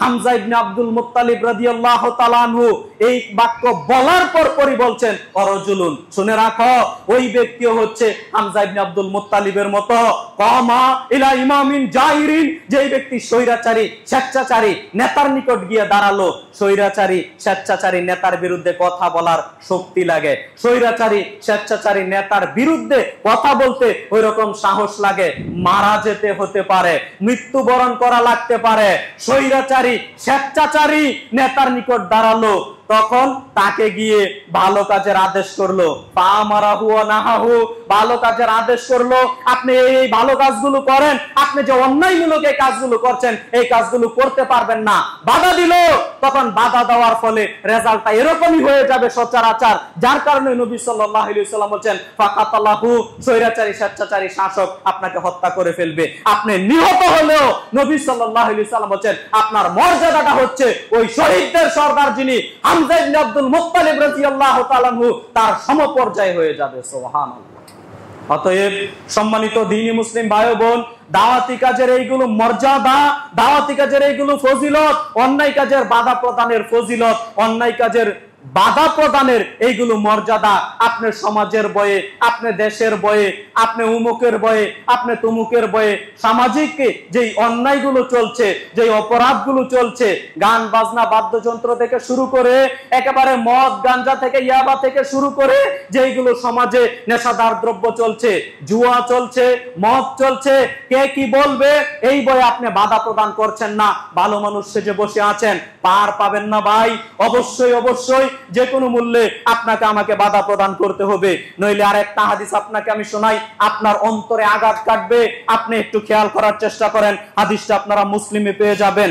হামজা ইবনে আব্দুল মুত্তালিব রাদিয়াল্লাহু তাআলা আনহু। এই বাক্য বলার পরই বলছেন, অরজুলুন, শুনে রাখো, ওই ব্যক্তিও হচ্ছে হামজা ইবনে আব্দুল মুত্তালিবের মতো। কমা ইলা ইমামিন জাইরিন, যেই ব্যক্তি স্বৈরাচারী স্বেচ্ছাচারী নেতার নিকট গিয়ে দাঁড়ালো। স্বৈরাচারী স্বেচ্ছাচারী নেতার বিরুদ্ধে কথা বলার শক্তি লাগে, স্বৈরাচারী স্বেচ্ছাচারী নেতার বিরুদ্ধে কথা বলতে ওই রকম সাহস লাগে। মারা যেতে হতে পারে, মৃত্যুবরণ করা লাগতে পারে। স্বৈরাচারী স্বেচ্ছাচারী নেতার নিকট দাঁড়ালো, তখন তাকে গিয়ে ভালো কাজের আদেশ করলো, পামারাহু ওয়া নাহাহু, ভালো কাজের আদেশ করলো। আপনি এই ভালো কাজগুলো করেন, আপনি যে অন্যায়মূলক এই কাজগুলো করছেন, এই কাজগুলো করতে পারবেন না, বাধা দিল। তখন বাধা দেওয়ার ফলে রেজাল্টটা এরকমই হয়ে যাবে সচরাচর, যার কারণে নবী সাল্লাল্লাহু আলাইহি ওয়াসাল্লাম বলেন, ফাকাতালাহু, স্বৈরাচারী স্বেচ্ছাচারী শাসক আপনাকে হত্যা করে ফেলবে। আপনি নিহত হলেও নবী সাল্লাল্লাহু আলাইহি ওয়াসাল্লাম বলেন, আপনার মর্যাদাটা হচ্ছে ওই শহীদদের সর্দার যিনি হামজা ইবনে আব্দুল মুত্তালিব রাদিয়াল্লাহু তাআলা আনহু, তার সমপর্যায় হয়ে যাবে। সুবহানাল্লাহ। অতএব সম্মানিত দ্বীনি মুসলিম ভাই ও বোন, দাওয়াতি কাজের এইগুলো মর্যাদা, দাওয়াতি কাজের এইগুলো ফজিলত, অন্যায় কাজের বাধা প্রদানের ফজিলত, অন্যায় কাজের বাধা প্রদানের এইগুলো মর্যাদা। আপনি সমাজের বয়ে, আপনি দেশের বয়ে, আপনি উমুকের বয়ে, আপনি তুমুকের বয়ে সামাজিক যেই অন্যায়গুলো চলছে, যেই অপরাধগুলো চলছে, গান বাজনা বাদ্যযন্ত্র থেকে শুরু করে একেবারে মদ গাঞ্জা থেকে ইয়াবা থেকে শুরু করে যেইগুলো সমাজে নেশাদার দ্রব্য চলছে, জুয়া চলছে, মদ চলছে, কে কি বলবে এই বয়ে আপনি বাধা প্রদান করছেন না, ভালো মানুষ সেজে বসে আছেন, পার পাবেন না ভাই। অবশ্যই অবশ্যই যে কোনো মূল্যে আপনাকে আমাকে বাধা প্রদান করতে হবে, নইলে আর একটা হাদিস আপনাকে আমি শোনাই, আপনার অন্তরে আঘাত কাটবে। আপনি একটু খেয়াল করার চেষ্টা করেন, হাদিসটা আপনারা মুসলিমে পেয়ে যাবেন।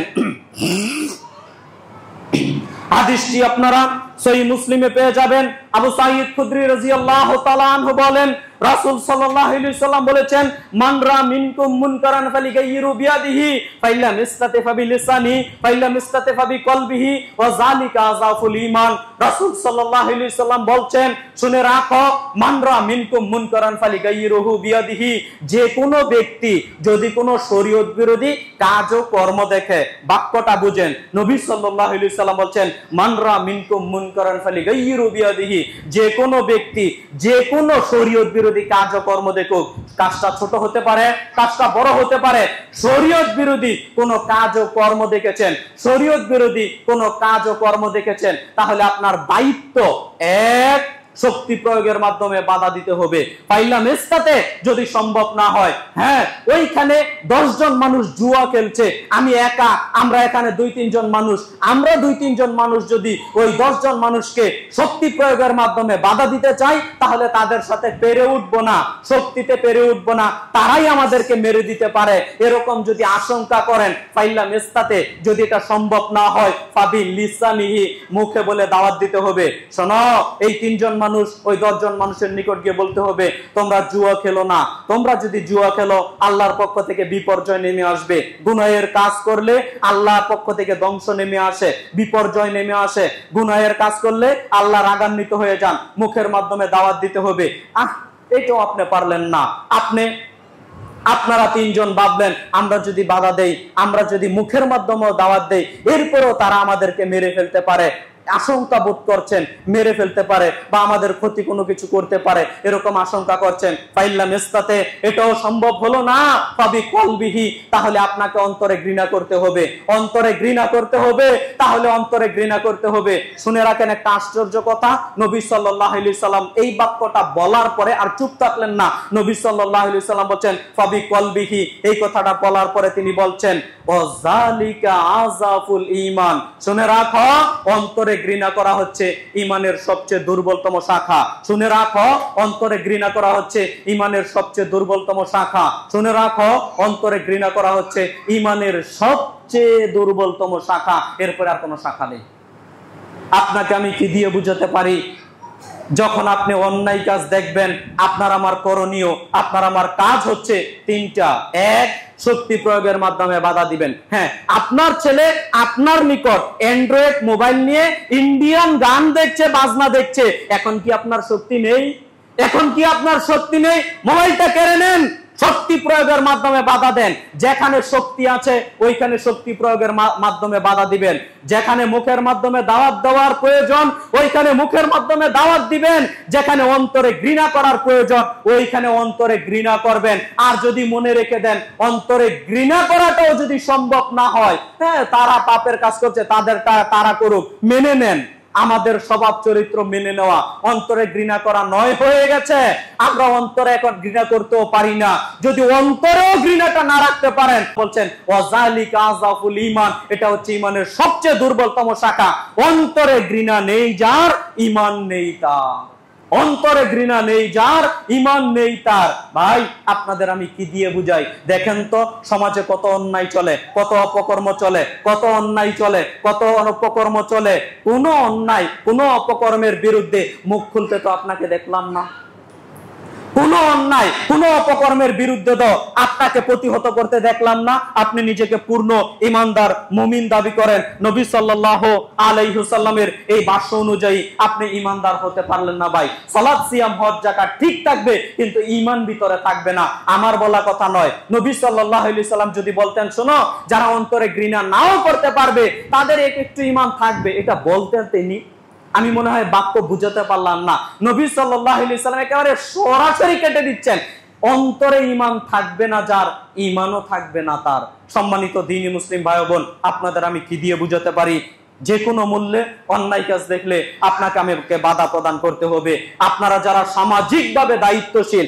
হাদিসটি আপনারা সহিহ মুসলিমে পেয়ে যাবেন। আবু সাঈদ খুদরি রাদিয়াল্লাহু তাআলা আনহু বলেন, রাসূল সাল্লাল্লাহু আলাইহি ওয়াসাল্লাম বলেছেন, মান রা মিনকুম মুনকারান ফালিগাইয়িরু বিয়াদিহি ফাইল্লাম ইসতাতিফা বিলিসানি ফাইল্লাম ইসতাতিফা বিকলবিহি ওয়া যালিকা আযাফুল ঈমান। রাসূল সাল্লাল্লাহু আলাইহি ওয়াসাল্লাম বলছেন, শুনে রাখো, মান রা মিনকুম মুনকারান ফালিগাইয়িরুহু বিয়াদিহি, যে কোনো ব্যক্তি যদি কোনো শরীয়ত বিরোধী কাজ ও কর্ম দেখে, বাক্যটা বুঝেন, নবী সাল্লাল্লাহু আলাইহি ওয়াসাল্লাম বলছেন, মান রা মিনকুম মুনকারান ফালিগাইয়িরু বিয়াদিহি, যে কোনো ব্যক্তি যে কোনো শরীয়ত বিরোধী কাজ ও কর্ম দেখুক, কাজটা ছোট হতে পারে, কাজটা বড় হতে পারে, শরীয়ত বিরোধী কোনো কাজ ও কর্ম দেখেছেন, শরীয়ত বিরোধী কোনো কাজ ও কর্ম দেখেছেন, তাহলে আপনার দায়িত্ব এক, শক্তি প্রয়োগের মাধ্যমে বাধা দিতে হবে। পাইলাম ইস্তাতে, যদি সম্ভব না হয়, হ্যাঁ ওইখানে 10 জন মানুষ জুয়া খেলছে, আমি একা, আমরা এখানে 2-3 জন মানুষ, আমরা 2-3 জন মানুষ যদি ওই 10 জন মানুষকে শক্তি প্রয়োগের মাধ্যমে বাধা দিতে চাই, তাহলে তাদের সাথে পেরে উঠবো না, শক্তিতে পেরে উঠবো না, তারাই আমাদেরকে মেরে দিতে পারে, এরকম যদি আশঙ্কা করেন, পাইলাম ইস্তাতে, যদি এটা সম্ভব না হয়, ফাবি লিসানিহি, মুখে বলে দাওয়াত দিতে হবে। শোনো, এই 3 জন মানুষ ওই 10 জন মানুষের নিকট গিয়ে বলতে হবে, তোমরা জুয়া খেলো না, তোমরা যদি জুয়া খেলো আল্লাহর পক্ষ থেকে বিপর্যয় নেমে আসবে, গুনাহের কাজ করলে আল্লাহর পক্ষ থেকে ধ্বংস নেমে আসে, বিপর্যয় নেমে আসে, গুনাহের কাজ করলে আল্লাহ রাগান্বিত হয়ে যান, মুখের মাধ্যমে দাওয়াত দিতে হবে। এটাও আপনি পারলেন না, আপনারা 3 জন ভাবলেন আমরা যদি বাধা দেই, আমরা যদি মুখের মাধ্যমে দাওয়াত দেই, এরপরও তারা আমাদেরকে মেরে ফেলতে পারে, আশঙ্কা বোধ করছেন, মেরে ফেলতে পারে বা আমাদের ক্ষতি কোনো কিছু করতে পারে, এরকম আশঙ্কা করছেন, পাইলাম ইস্তাতে, এটাও সম্ভব হলো না, ফাবি কলবিহি, তাহলে আপনাকে অন্তরে ঘৃণা করতে হবে, অন্তরে ঘৃণা করতে হবে, তাহলে অন্তরে ঘৃণা করতে হবে। শুনে রাখেন একটা আশ্চর্য কথা, নবী সাল্লাল্লাহু আলাইহি সাল্লাম এই বাক্যটা বলার পরে আর চুপ থাকলেন না, নবী সাল্লাল্লাহু আলাইহি সাল্লাম বলেন ফাবি কলবিহি, এই কথাটা বলার পরে তিনি বলছেন ওয়াযালিকা আযাফুল ঈমান। শুনে রাখো, অন্তরে ঘৃণা করা হচ্ছে ঈমানের সবচেয়ে দুর্বলতম শাখা। শুনে রাখো, অন্তরে ঘৃণা করা হচ্ছে ঈমানের সবচেয়ে দুর্বলতম শাখা। শুনে রাখো, অন্তরে ঘৃণা করা হচ্ছে ঈমানের সবচেয়ে দুর্বলতম শাখা, এরপর আর কোনো শাখা নেই। আপনাকে আমি কি দিয়ে বুঝাতে পারি? যখন আপনি অন্যায় কাজ দেখবেন, আপনার আমার করণীয়, আপনার আমার কাজ হচ্ছে 3টা। এক, শক্তি প্রয়োগের মাধ্যমে বাধা দিবেন। হ্যাঁ, আপনার ছেলে আপনার নিকট অ্যান্ড্রয়েড মোবাইল নিয়ে ইন্ডিয়ান গান দেখছে, বাজনা দেখছে, এখন কি আপনার শক্তি নেই? এখন কি আপনার শক্তি নেই? মোবাইলটা কেড়ে নেন, শক্তি প্রয়োগের মাধ্যমে বাধা দেন। যেখানে শক্তি আছে ওইখানে শক্তি প্রয়োগের মাধ্যমে বাধা দিবেন। যেখানে মুখের মাধ্যমে দাওয়াত দেওয়ার প্রয়োজন ওইখানে মুখের মাধ্যমে দাওয়াত দিবেন। যেখানে অন্তরে ঘৃণা করার প্রয়োজন ওইখানে অন্তরে ঘৃণা করবেন। আর যদি মনে রেখে দেন অন্তরে ঘৃণা করাটাও যদি সম্ভব না হয়, হ্যাঁ তারা পাপের কাজ করছে, তারা করুক, মেনে নেন। আমাদের স্বভাব চরিত্র মেনে নেওয়া, অন্তরে ঘৃণা করা নয় হয়ে গেছে। আমরা অন্তরে এখন ঘৃণা করতেও পারি না। যদি অন্তরেও ঘৃণাটা না রাখতে পারেন, বলছেন ওয়াযালিকা আযাফুল ঈমান, এটা হচ্ছে ঈমানের সবচেয়ে দুর্বলতম শাখা। অন্তরে ঘৃণা নেই যার, ঈমান নেই তার। অন্তরে ঘৃণা নেই যার, ঈমান নেই তার। ভাই, আপনাদের আমি কি দিয়ে বুঝাই? দেখেন তো সমাজে কত অন্যায় চলে, কত অপকর্ম চলে, কত অন্যায় চলে, কত অপকর্ম চলে। কোন অন্যায়, কোন অপকর্মের বিরুদ্ধে মুখ খুলতে তো আপনাকে দেখলাম না। কোন অন্যায়, কোন অপকর্মের বিরুদ্ধে তো আপনাকে প্রতিহত করতে দেখলাম না। আপনি নিজেকে পূর্ণ ঈমানদার মুমিন দাবি করেন, নবী সাল্লাল্লাহু আলাইহি ওয়াসাল্লামের এই ভাষ্য অনুযায়ী আপনি ঈমানদার হতে পারলেন না। ভাই, সালাত সিয়াম হজ যাকাত ঠিক থাকবে কিন্তু ঈমান ভিতরে থাকবে না। আমার বলা কথা নয়, নবী সাল্লাল্লাহু আলাইহি ওয়াসাল্লাম যদি বলতেন শোনো যারা অন্তরে ঘৃণা নাও করতে পারবে তাদের একটু ঈমান থাকবে, এটা বলতেন তিনি। আমি মনে হয় বাক্য বুঝাতে পারলাম না। নবী সাল্লাল্লাহু আলাইহি ওয়াসাল্লাম একেবারে সরাসরি কেটে দিচ্ছেন, অন্তরে ঈমান থাকবে না যার, ঈমানও থাকবে না তার। সম্মানিত দ্বীনি মুসলিম ভাই বোন, আপনাদের আমি কি দিয়ে বুঝাতে পারি? যে কোনো মূল্যে অন্যায় কাজ দেখলে আপনাকে আমাকে বাধা প্রদান করতে হবে। আপনারা যারা সামাজিকভাবে দায়িত্বশীল,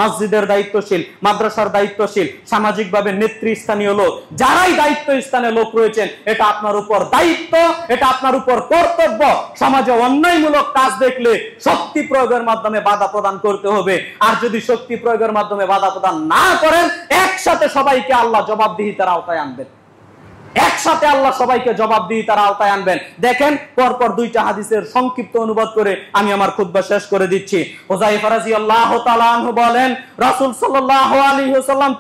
মসজিদের দায়িত্বশীল, মাদ্রাসার দায়িত্বশীল, সামাজিকভাবে নেতৃস্থানীয় লোক, যারাই দায়িত্ব স্থানে লোক রয়েছেন, এটা আপনার উপর দায়িত্ব, এটা আপনার উপর কর্তব্য। সমাজে অন্যায়মূলক কাজ দেখলে শক্তি প্রয়োগের মাধ্যমে বাধা প্রদান করতে হবে। আর যদি শক্তি প্রয়োগের মাধ্যমে বাধা প্রদান না করেন, একসাথে সবাইকে আল্লাহ জবাবদিহিতার আওতায় আনবেন। একসাথে আল্লাহ সবাইকে জবাবদিহিতার আওতায় আনবেন। দেখেন, পরপর দুইটা হাদিসের সংক্ষিপ্ত অনুবাদ করে আমি আমার খুতবা শেষ করে দিচ্ছি। হুযায়ফা রাদিয়াল্লাহু তাআলা আনহু বলেন, রাসূল সাল্লাল্লাহু আলাইহি ওয়াসাল্লাম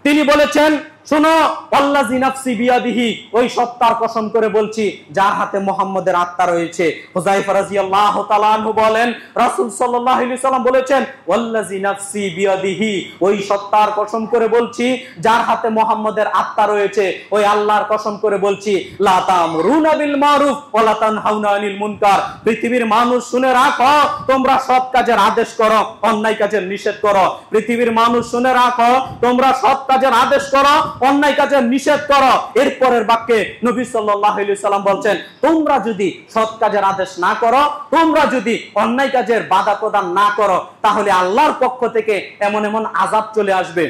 তিনি বলেছেন, শোনো, আল্লাযী নাফসি বিয়াদিহি, ওই সত্তার কসম করে বলছি যার হাতে মুহাম্মদের আত্মা রয়েছে। হুযায়ফা রাদিয়াল্লাহু তাআলা আনহু বলেন, রাসূল সাল্লাল্লাহু আলাইহি ওয়াসাল্লাম বলেছেন, ওয়াল্লাযী নাফসি বিয়াদিহি, ওই সত্তার কসম করে বলছি যার হাতে মুহাম্মদের আত্মা রয়েছে, ওই আল্লাহর কসম করে বলছি, লা তা'মুরুনা বিল মারুফ ওয়া লা তানহাউনা আনিল মুনকার। পৃথিবীর মানুষ শুনে রাখো, তোমরা সৎ কাজের আদেশ করো, অন্যায় কাজের নিষেধ করো। পৃথিবীর মানুষ শুনে রাখো, তোমরা সৎ কাজের আদেশ করো, অন্যায় কাজের নিষেধ করো। এরপরের বাক্যে নবী সাল্লাল্লাহু আলাইহি সাল্লাম বলছেন, তোমরা যদি সৎ কাজের আদেশ না করো, তোমরা যদি অন্যায় কাজের বাধা প্রদান না করো, তাহলে আল্লাহর পক্ষ থেকে এমন এমন আযাব চলে আসবে,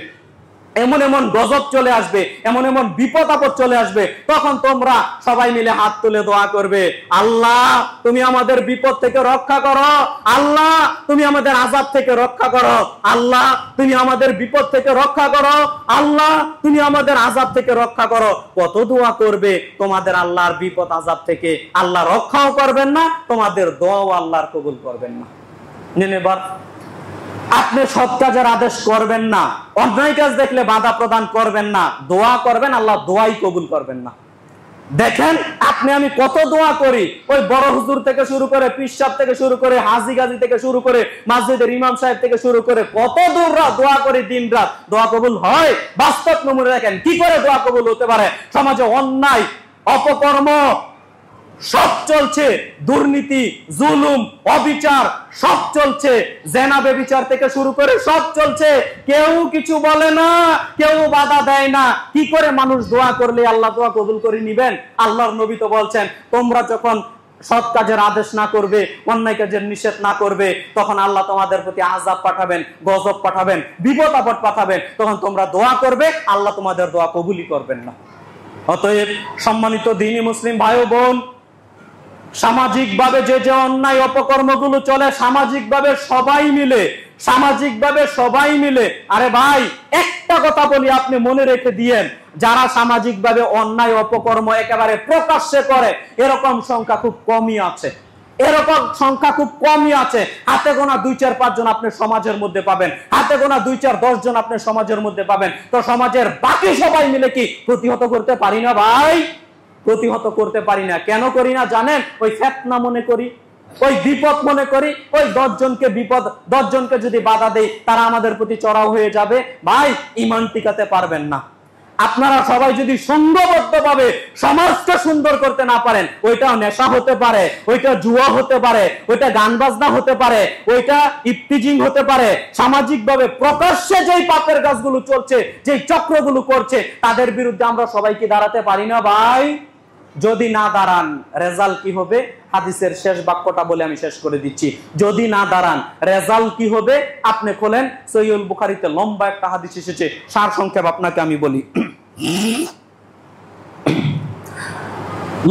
এমন এমন গজব চলে আসবে, এমন এমন বিপদ আপদ চলে আসবে। তখন তোমরা সবাই মিলে হাত তুলে দোয়া করবে, আল্লাহ তুমি আমাদের বিপদ থেকে রক্ষা করো, আল্লাহ তুমি আমাদের আযাব থেকে রক্ষা করো, আল্লাহ তুমি আমাদের বিপদ থেকে রক্ষা করো, আল্লাহ তুমি আমাদের আযাব থেকে রক্ষা করো। কত দোয়া করবে, তোমাদের আল্লাহর বিপদ আযাব থেকে আল্লাহ রক্ষাও করবেন না, তোমাদের দোয়াও আল্লাহর কবুল করবেন না। এবার আপনি সৎ কাজের আদেশ করবেন না, অন্যায় কাজ দেখলে বাধা প্রদান করবেন না, দোয়া করবেন, আল্লাহ দোয়াই কবুল করবেন না। দেখেন, আপনি আমি কত দোয়া করি, ওই বড় হুজুর থেকে শুরু করে, পীর সাহেব থেকে শুরু করে, হাজী গাজী থেকে শুরু করে, মসজিদের ইমাম সাহেব থেকে শুরু করে, কত দূর দোয়া করি, দিন রাত, দোয়া কবুল হয়? বাস্তব নমুনা দেখেন, কি করে দোয়া কবুল হতে পারে? সমাজে অন্যায়, অপকর্ম সব চলছে, দুর্নীতি, জুলুম, অবিচার সব চলছে, জেনা ব্যভিচার থেকে শুরু করে সব চলছে, কেউ কিছু বলে না, কেউ বাধা দেয় না। কি করে মানুষ দোয়া করলে আল্লাহ দোয়া কবুল করে নিবেন? আল্লাহর নবী তো বলছেন, তোমরা যখন সৎ কাজের আদেশ না করবে, অন্যায় কাজের নিষেধ না করবে, তখন আল্লাহ তোমাদের প্রতি আযাব পাঠাবেন, গজব পাঠাবেন, বিপদ আপদ পাঠাবেন। তখন তোমরা দোয়া করবে, আল্লাহ তোমাদের দোয়া কবুলই করবেন না। অতএব সম্মানিত দ্বীনি মুসলিম ভাই ও বোন, সামাজিকভাবে যে অন্যায় অপকর্মগুলো চলে, সামাজিকভাবে সবাই মিলে, আরে ভাই একটা কথা বলি, আপনি মনে রেখে দিয়েন, যারা সামাজিকভাবে অন্যায় অপকর্ম একেবারে প্রকাশ্যে করে, এরকম সংখ্যা খুব কমই আছে। হাতে গোনা 2-4-5 জন আপনি সমাজের মধ্যে পাবেন, হাতে গোনা 2-4-10 জন আপনি সমাজের মধ্যে পাবেন। তো সমাজের বাকি সবাই মিলে কি প্রতিহত করতে পারি না ভাই? প্রতিহত করতে পারি না। কেন করি না জানেন? ওই ফিতনা মনে করি, ওই বিপদ মনে করি, ওই 10 জনকে যদি বাধা দেই, তারা আমাদের প্রতি চড়াও হয়ে যাবে। ভাই, ঈমান টিকাতে পারবেন না। আপনারা সবাই যদি সংঘবদ্ধভাবে সমাজকে সুন্দর করতে না পারেন, ওইটা নেশা হতে পারে, ওইটা জুয়া হতে পারে, ওইটা গান বাজনা হতে পারে, ওইটা ইফতিজিং হতে পারে। সামাজিকভাবে প্রকাশ্যে যেই পাপের কাজগুলো চলছে, যেই চক্রগুলো করছে, তাদের বিরুদ্ধে আমরা সবাইকে দাঁড়াতে পারি না ভাই। যদি না দাঁড়ান, রেজাল্ট কি হবে? হাদিসের শেষ বাক্যটা বলে আমি শেষ করে দিচ্ছি। যদি না দাঁড়ান, রেজাল্ট কি হবে? আপনি খোলেন সহিহুল বুখারীতে, লম্বা একটা হাদিস এসেছে, সার সংক্ষেপ আপনাকে আমি বলি।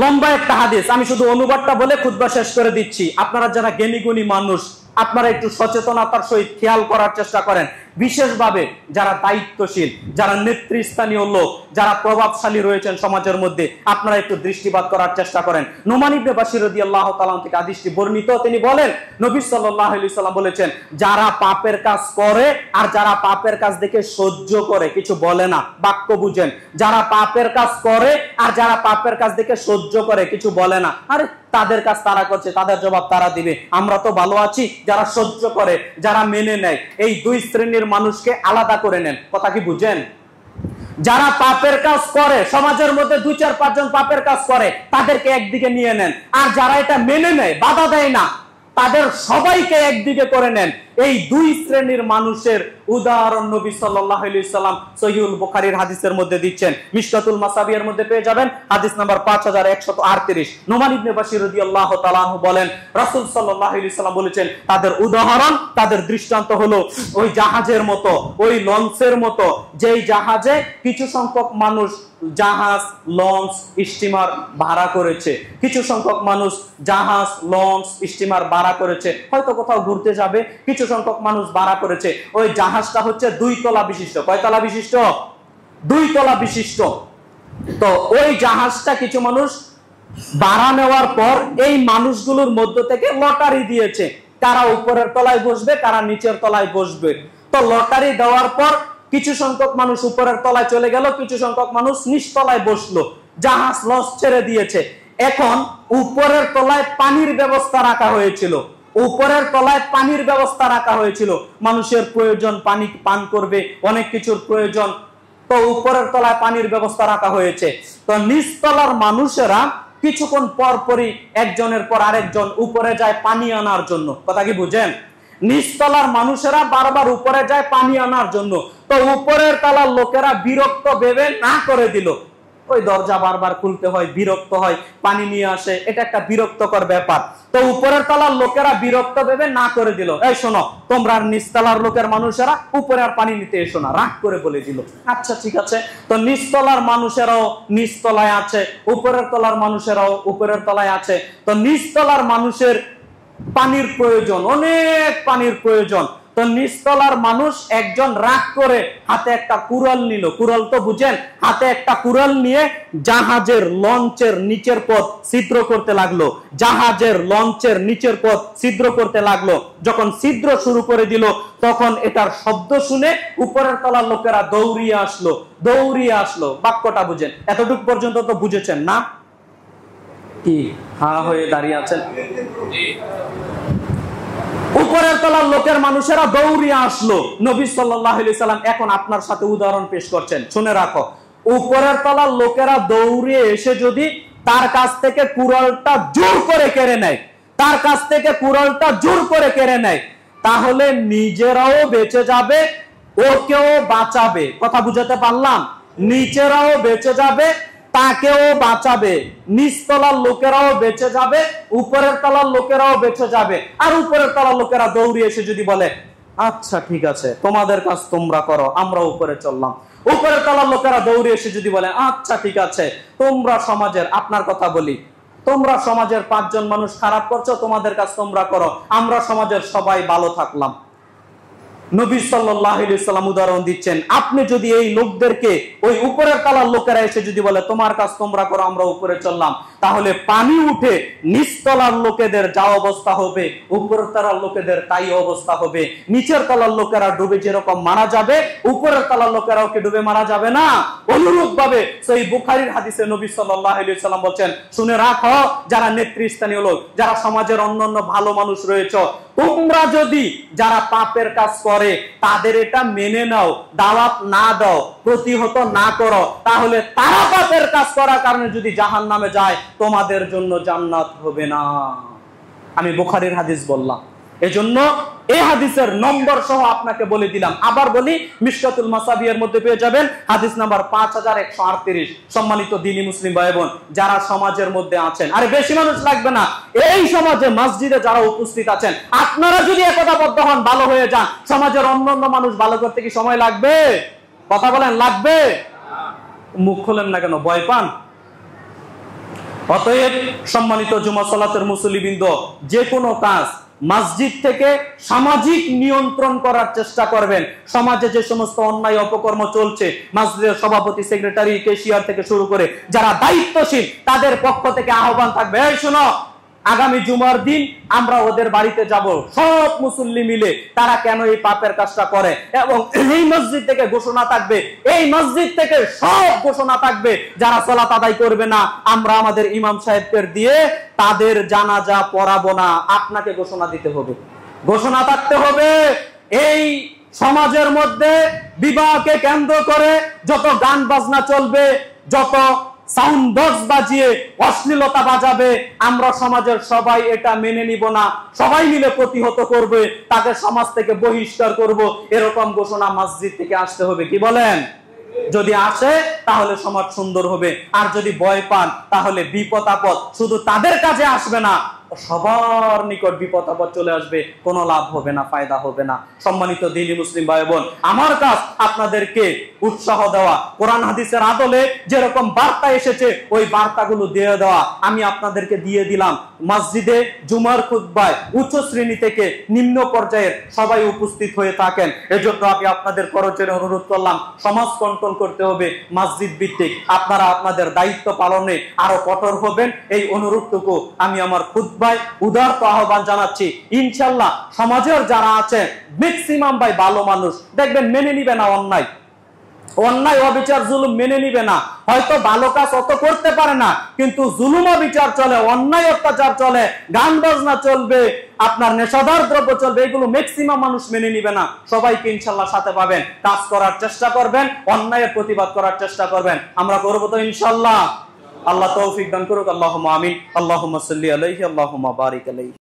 লম্বা একটা হাদিস, আমি শুধু অনুবাদটা বলে খুতবা শেষ করে দিচ্ছি। আপনারা যারা জ্ঞানী গুণী মানুষ, আপনারা একটু সচেতনতার সহিত খেয়াল করার চেষ্টা করেন। বিশেষভাবে যারা দায়িত্বশীল, যারা নেতৃস্থানীয় লোক, যারা প্রভাবশালী রয়েছেন সমাজের মধ্যে, আপনারা একটু দৃষ্টিপাত করার চেষ্টা করেন। নোমান ইবনে বাশির রাদিয়াল্লাহু তাআলা থেকে হাদিসটি বর্ণিত, তিনি বলেন, নবী সাল্লাল্লাহু আলাইহি সাল্লাম বলেছেন, যারা পাপের কাজ করে আর যারা পাপের কাজ দেখে সহ্য করে, কিছু বলে না, বাক্য বুঝেন, যারা পাপের কাজ করে আর যারা পাপের কাজ দেখে সহ্য করে, কিছু বলে না, আরে তাদের কাজ তারা করছে, তাদের জবাব তারা দিবে, আমরা তো ভালো আছি। যারা সহ্য করে, যারা মেনে নেয়, এই দুই শ্রেণীর মানুষকে আলাদা করে নেন। কথা কি বুঝেন? যারা পাপের কাজ করে, সমাজের মধ্যে 2-4-5 জন পাপের কাজ করে, তাদেরকে একদিকে নিয়ে নেন। আর যারা এটা মেনে নেয়, বাধা দেয় না, তাদের সবাইকে একদিকে করে নেন। এই দুই শ্রেণীর মানুষের উদাহরণ নবী সাল্লাল্লাহু আলাইহি ওয়াসাল্লাম সহিহুল বুখারীর হাদিসের মধ্যে দিচ্ছেন। মিশকাতুল মাসাবিয়ার মধ্যে পেয়ে যাবেন হাদিস নাম্বার 5138। নোমান ইবনে বাশির রাদিয়াল্লাহু তাআলা আনহু বলেন, রাসূল সাল্লাল্লাহু আলাইহি ওয়াসাল্লাম বলেছেন, তাদের উদাহরণ, তাদের দৃষ্টান্ত হলো ওই জাহাজের মতো, ওই লঞ্চের মতো, যেই জাহাজে কিছু সংখ্যক মানুষ জাহাজ, লঞ্চ, স্টিমার ভাড়া করেছে। কিছু সংখ্যক মানুষ জাহাজ, লঞ্চ, স্টিমার ভাড়া করেছে, হয়তো কোথাও ঘুরতে যাবে। কিছু সংখ্যক মানুষ ভাড়া করেছে। ওই জাহাজটা হচ্ছে 2 তলা বিশিষ্ট। কয় তলা বিশিষ্ট? 2 তলা বিশিষ্ট। তো ওই জাহাজটা কিছু মানুষ ভাড়া নেওয়ার পর এই মানুষগুলোর মধ্য থেকে লটারি দিয়েছে, কারা উপরের তলায় বসবে, কারা নিচের তলায় বসবে। তো লটারি দেওয়ার পর কিছু সংখ্যক মানুষ উপরের তলায় চলে গেল, কিছু সংখ্যক মানুষ নিচতলায় বসলো। জাহাজ লঞ্চ ছেড়ে দিয়েছে। এখন উপরের তলায় পানির ব্যবস্থা রাখা হয়েছিল। উপরের তলায় পানির ব্যবস্থা রাখা হয়েছিল। মানুষের প্রয়োজন, পানি পান করবে, অনেক কিছুর প্রয়োজন। তো উপরের তলায় পানির ব্যবস্থা রাখা হয়েছে। তো নিচতলার মানুষেরা কিছুক্ষণ পর পরই একজনের পর আরেকজন উপরে যায় পানি আনার জন্য। কথা কি বুঝেন? নিচতলার মানুষেরা বারবার উপরে যায় পানি আনার জন্য। তো উপরের তলার লোকেরা বিরক্ত ভেবে না করে দিল। ওই দরজা বারবার খুলতে হয়, বিরক্ত হয়, পানি নিয়ে আসে, এটা একটা বিরক্তকর ব্যাপার। তো উপরের তলার লোকেরা বিরক্ত ভেবে না করে দিল, এই শোনো, তোমরা নিচতলার লোকের মানুষেরা উপরে আর পানি নিতে এসো না, রাগ করে বলে দিল। আচ্ছা ঠিক আছে। তো নিচতলার মানুষেরাও নিচতলায় আছে, উপরের তলার মানুষেরাও উপরের তলায় আছে। তো নিচতলার মানুষের পানির প্রয়োজন, অনেক পানির প্রয়োজন। তো নিচতলার মানুষ একজন রাগ করে হাতে একটা কুড়াল নিল। কুড়াল তো বুঝেন? হাতে একটা কুড়াল নিয়ে জাহাজের লঞ্চের নিচের পথ ছিদ্র করতে লাগলো। জাহাজের লঞ্চের নিচের পথ ছিদ্র করতে লাগলো। যখন ছিদ্র শুরু করে দিল, তখন এটার শব্দ শুনে উপরের তলার লোকেরা দৌড়িয়ে আসলো। দৌড়িয়ে আসলো, বাক্যটা বুঝেন? এতটুকু পর্যন্ত তো বুঝেছেন না? কি হা হয়ে দাঁড়িয়ে আছেন? উপরের তলার লোকের মানুষেরা দৌড়িয়ে আসলো। নবী সাল্লাল্লাহু আলাইহি সাল্লাম এখন আপনার সাথে উদাহরণ পেশ করছেন, শুনে রাখো। উপরের তলার লোকেরা দৌড়িয়ে এসে যদি তার কাছ থেকে কুড়ালটা জোর করে কেড়ে নেয়, তার কাছ থেকে কুড়ালটা জোর করে কেড়ে নেয়, তাহলে নিজেরাও বেঁচে যাবে, ওকেও বাঁচাবে। কথা বুঝাতে পারলাম? নিচেরাও বেঁচে যাবে, তাকেও বাঁচাবে। নিচতলার লোকেরাও বেঁচে যাবে, উপরের তলার লোকেরাও বেঁচে যাবে। আর উপরের তলার লোকেরা দৌড়িয়ে এসে যদি বলে, আচ্ছা ঠিক আছে, তোমাদের কাজ তোমরা করো, আমরা উপরে চললাম। উপরের তলার লোকেরা দৌড়িয়ে এসে যদি বলে, আচ্ছা ঠিক আছে, তোমরা সমাজের, আপনার কথা বলি, তোমরা সমাজের 5 জন মানুষ খারাপ করছো, তোমাদের কাজ তোমরা করো, আমরা সমাজের সবাই ভালো থাকলাম। নবী সাল্লাল্লাহু আলাইহি সাল্লাম উদাহরণ দিচ্ছেন, আপনি যদি এই লোকদেরকে, ওই উপরের তলার লোকেরা এসে যদি বলে তোমার কাজ তোমরা করো, আমরা উপরে চললাম, তাহলে পানি উঠে নিচতলার লোকেদের যা অবস্থা হবে, উপরের তলার লোকেদের তাই অবস্থা হবে। নিচের তলার লোকেরা ডুবে যেরকম মারা যাবে, উপরের তলার লোকেরাও কি ডুবে মারা যাবে না? অনুরূপ ভাবে সহিহ বুখারীর হাদিসে নবী সাল্লাল্লাহু আলাইহি সাল্লাম বলেন, শুনে রাখো যারা নেতৃস্থানীয় লোক, যারা সমাজের অন্যান্য ভালো মানুষ রয়েছে, তোমরা যদি যারা পাপের কাজ করে তাদের এটা মেনে নাও, দাওয়াত না দাও, প্রতিহত না করো, তাহলে তারা পাপের কাজ করার কারণে যদি জাহান্নামে যায়, তোমাদের জন্য জান্নাত হবে না। আমি বুখারীর হাদিস বললাম, এজন্য এই হাদিসের নম্বর সহ আপনাকে বলে দিলাম। আবার বলি, মিশকাতুল মাসাবিয়ার মধ্যে পেয়ে যাবেন হাদিস নাম্বার 5138। সম্মানিত দ্বীনি মুসলিম ভাই বোন, যারা সমাজের মধ্যে আছেন, আরে বেশি মানুষ লাগবে না, এই সমাজে মসজিদে যারা উপস্থিত আছেন, আপনারা যদি একতাবদ্ধ হন, ভালো হয়ে যান, সমাজের অন্যান্য মানুষ ভালো করতে কি সময় লাগবে? কথা বলেন, লাগবে? মুখ খোলেন না কেন, ভয় পান? অতএব সম্মানিত জুমা সালাতের মুসল্লিবৃন্দ, যে কোনো কাজ মসজিদ থেকে সামাজিক নিয়ন্ত্রণ করার চেষ্টা করবেন। সমাজে যে সমস্ত অন্যায় অপকর্ম চলছে, মসজিদের সভাপতি, সেক্রেটারি, ক্যাশিয়ার থেকে শুরু করে যারা দায়িত্বশীল, তাদের পক্ষ থেকে আহ্বান থাকবে, এই শোনো, আগামী জুমার দিন আমরা ওদের বাড়িতে যাব, সব মুসল্লি মিলে, তারা কেন এই পাপের কাজটা করে, এবং এই মসজিদ থেকে ঘোষণা থাকবে, এই মসজিদ থেকে সব ঘোষণা থাকবে, যারা সালাত আদায় করবে না, আমরা আমাদের ইমাম সাহেবদের দিয়ে তাদের জানাজা পড়াবো না। আপনাকে ঘোষণা দিতে হবে, ঘোষণা থাকতে হবে। এই সমাজের মধ্যে বিবাহকে কেন্দ্র করে যত গান বাজনা চলবে, যত সাউন্ড বক্স বাজিয়ে অশ্লীলতা বাজাবে, আমরা সমাজের সবাই এটা মেনে নিব না, সবাই মিলে প্রতিহত করবে, তাকে সমাজ থেকে বহিষ্কার করব, এরকম ঘোষণা মসজিদ থেকে আসতে হবে। কি বলেন? যদি আসে তাহলে সমাজ সুন্দর হবে, আর যদি ভয় পান তাহলে বিপদ আপদ শুধু তাদের কাছে আসবে না, সবার নিকট বিপদ আপদ চলে আসবে, কোনো লাভ হবে না, ফায়দা হবে না। সম্মানিত দ্বীনি মুসলিম ভাই বোন, আমার কাজ আপনাদেরকে উৎসাহ দেওয়া, কোরআন হাদিসের আদলে যেরকম বার্তা এসেছে ওই বার্তাগুলো দিয়ে দেওয়া। আমি আপনাদেরকে দিয়ে দিলাম। মসজিদে জুমার খুতবায় উচ্চ শ্রেণী থেকে নিম্ন পর্যায়ের সবাই উপস্থিত হয়ে থাকেন, এজন্য আমি আপনাদের করজোরে অনুরোধ করলাম, সমাজ কন্ট্রোল করতে হবে মসজিদ ভিত্তিক। আপনারা আপনাদের দায়িত্ব পালনে আরো কঠোর হবেন, এই অনুরোধটুকু আমি আমার খুতবায় উদারত আহ্বান জানাচ্ছি। ইনশাআল্লাহ সমাজের যারা আছে ম্যাক্সিমাম ভাই ভালো মানুষ, দেখবেন মেনে নিবে না অন্যায়, অন্যায় অবিচার জুলুম মেনে নিবে না। হয়তো ভালো কাজ অত করতে পারে না, কিন্তু জুলুম অবিচার চলে, অন্যায় অত্যাচার চলে, গান বাজনা চলবে, আপনার নেশাদার দ্রব্য চলবে, এগুলো ম্যাক্সিমাম মানুষ মেনে নিবে না। সবাইকে ইনশাআল্লাহ সাথে পাবেন, কাজ করার চেষ্টা করবেন, অন্যায়ের প্রতিবাদ করার চেষ্টা করবেন। আমরা করবো তো ইনশাআল্লাহ। আল্লাহ তৌফিক দান করুক। আল্লাহুম্মা আমিন। আল্লাহুম্মা সাল্লি আলাইহি, আল্লাহুম্মা বারিক আলাইহি।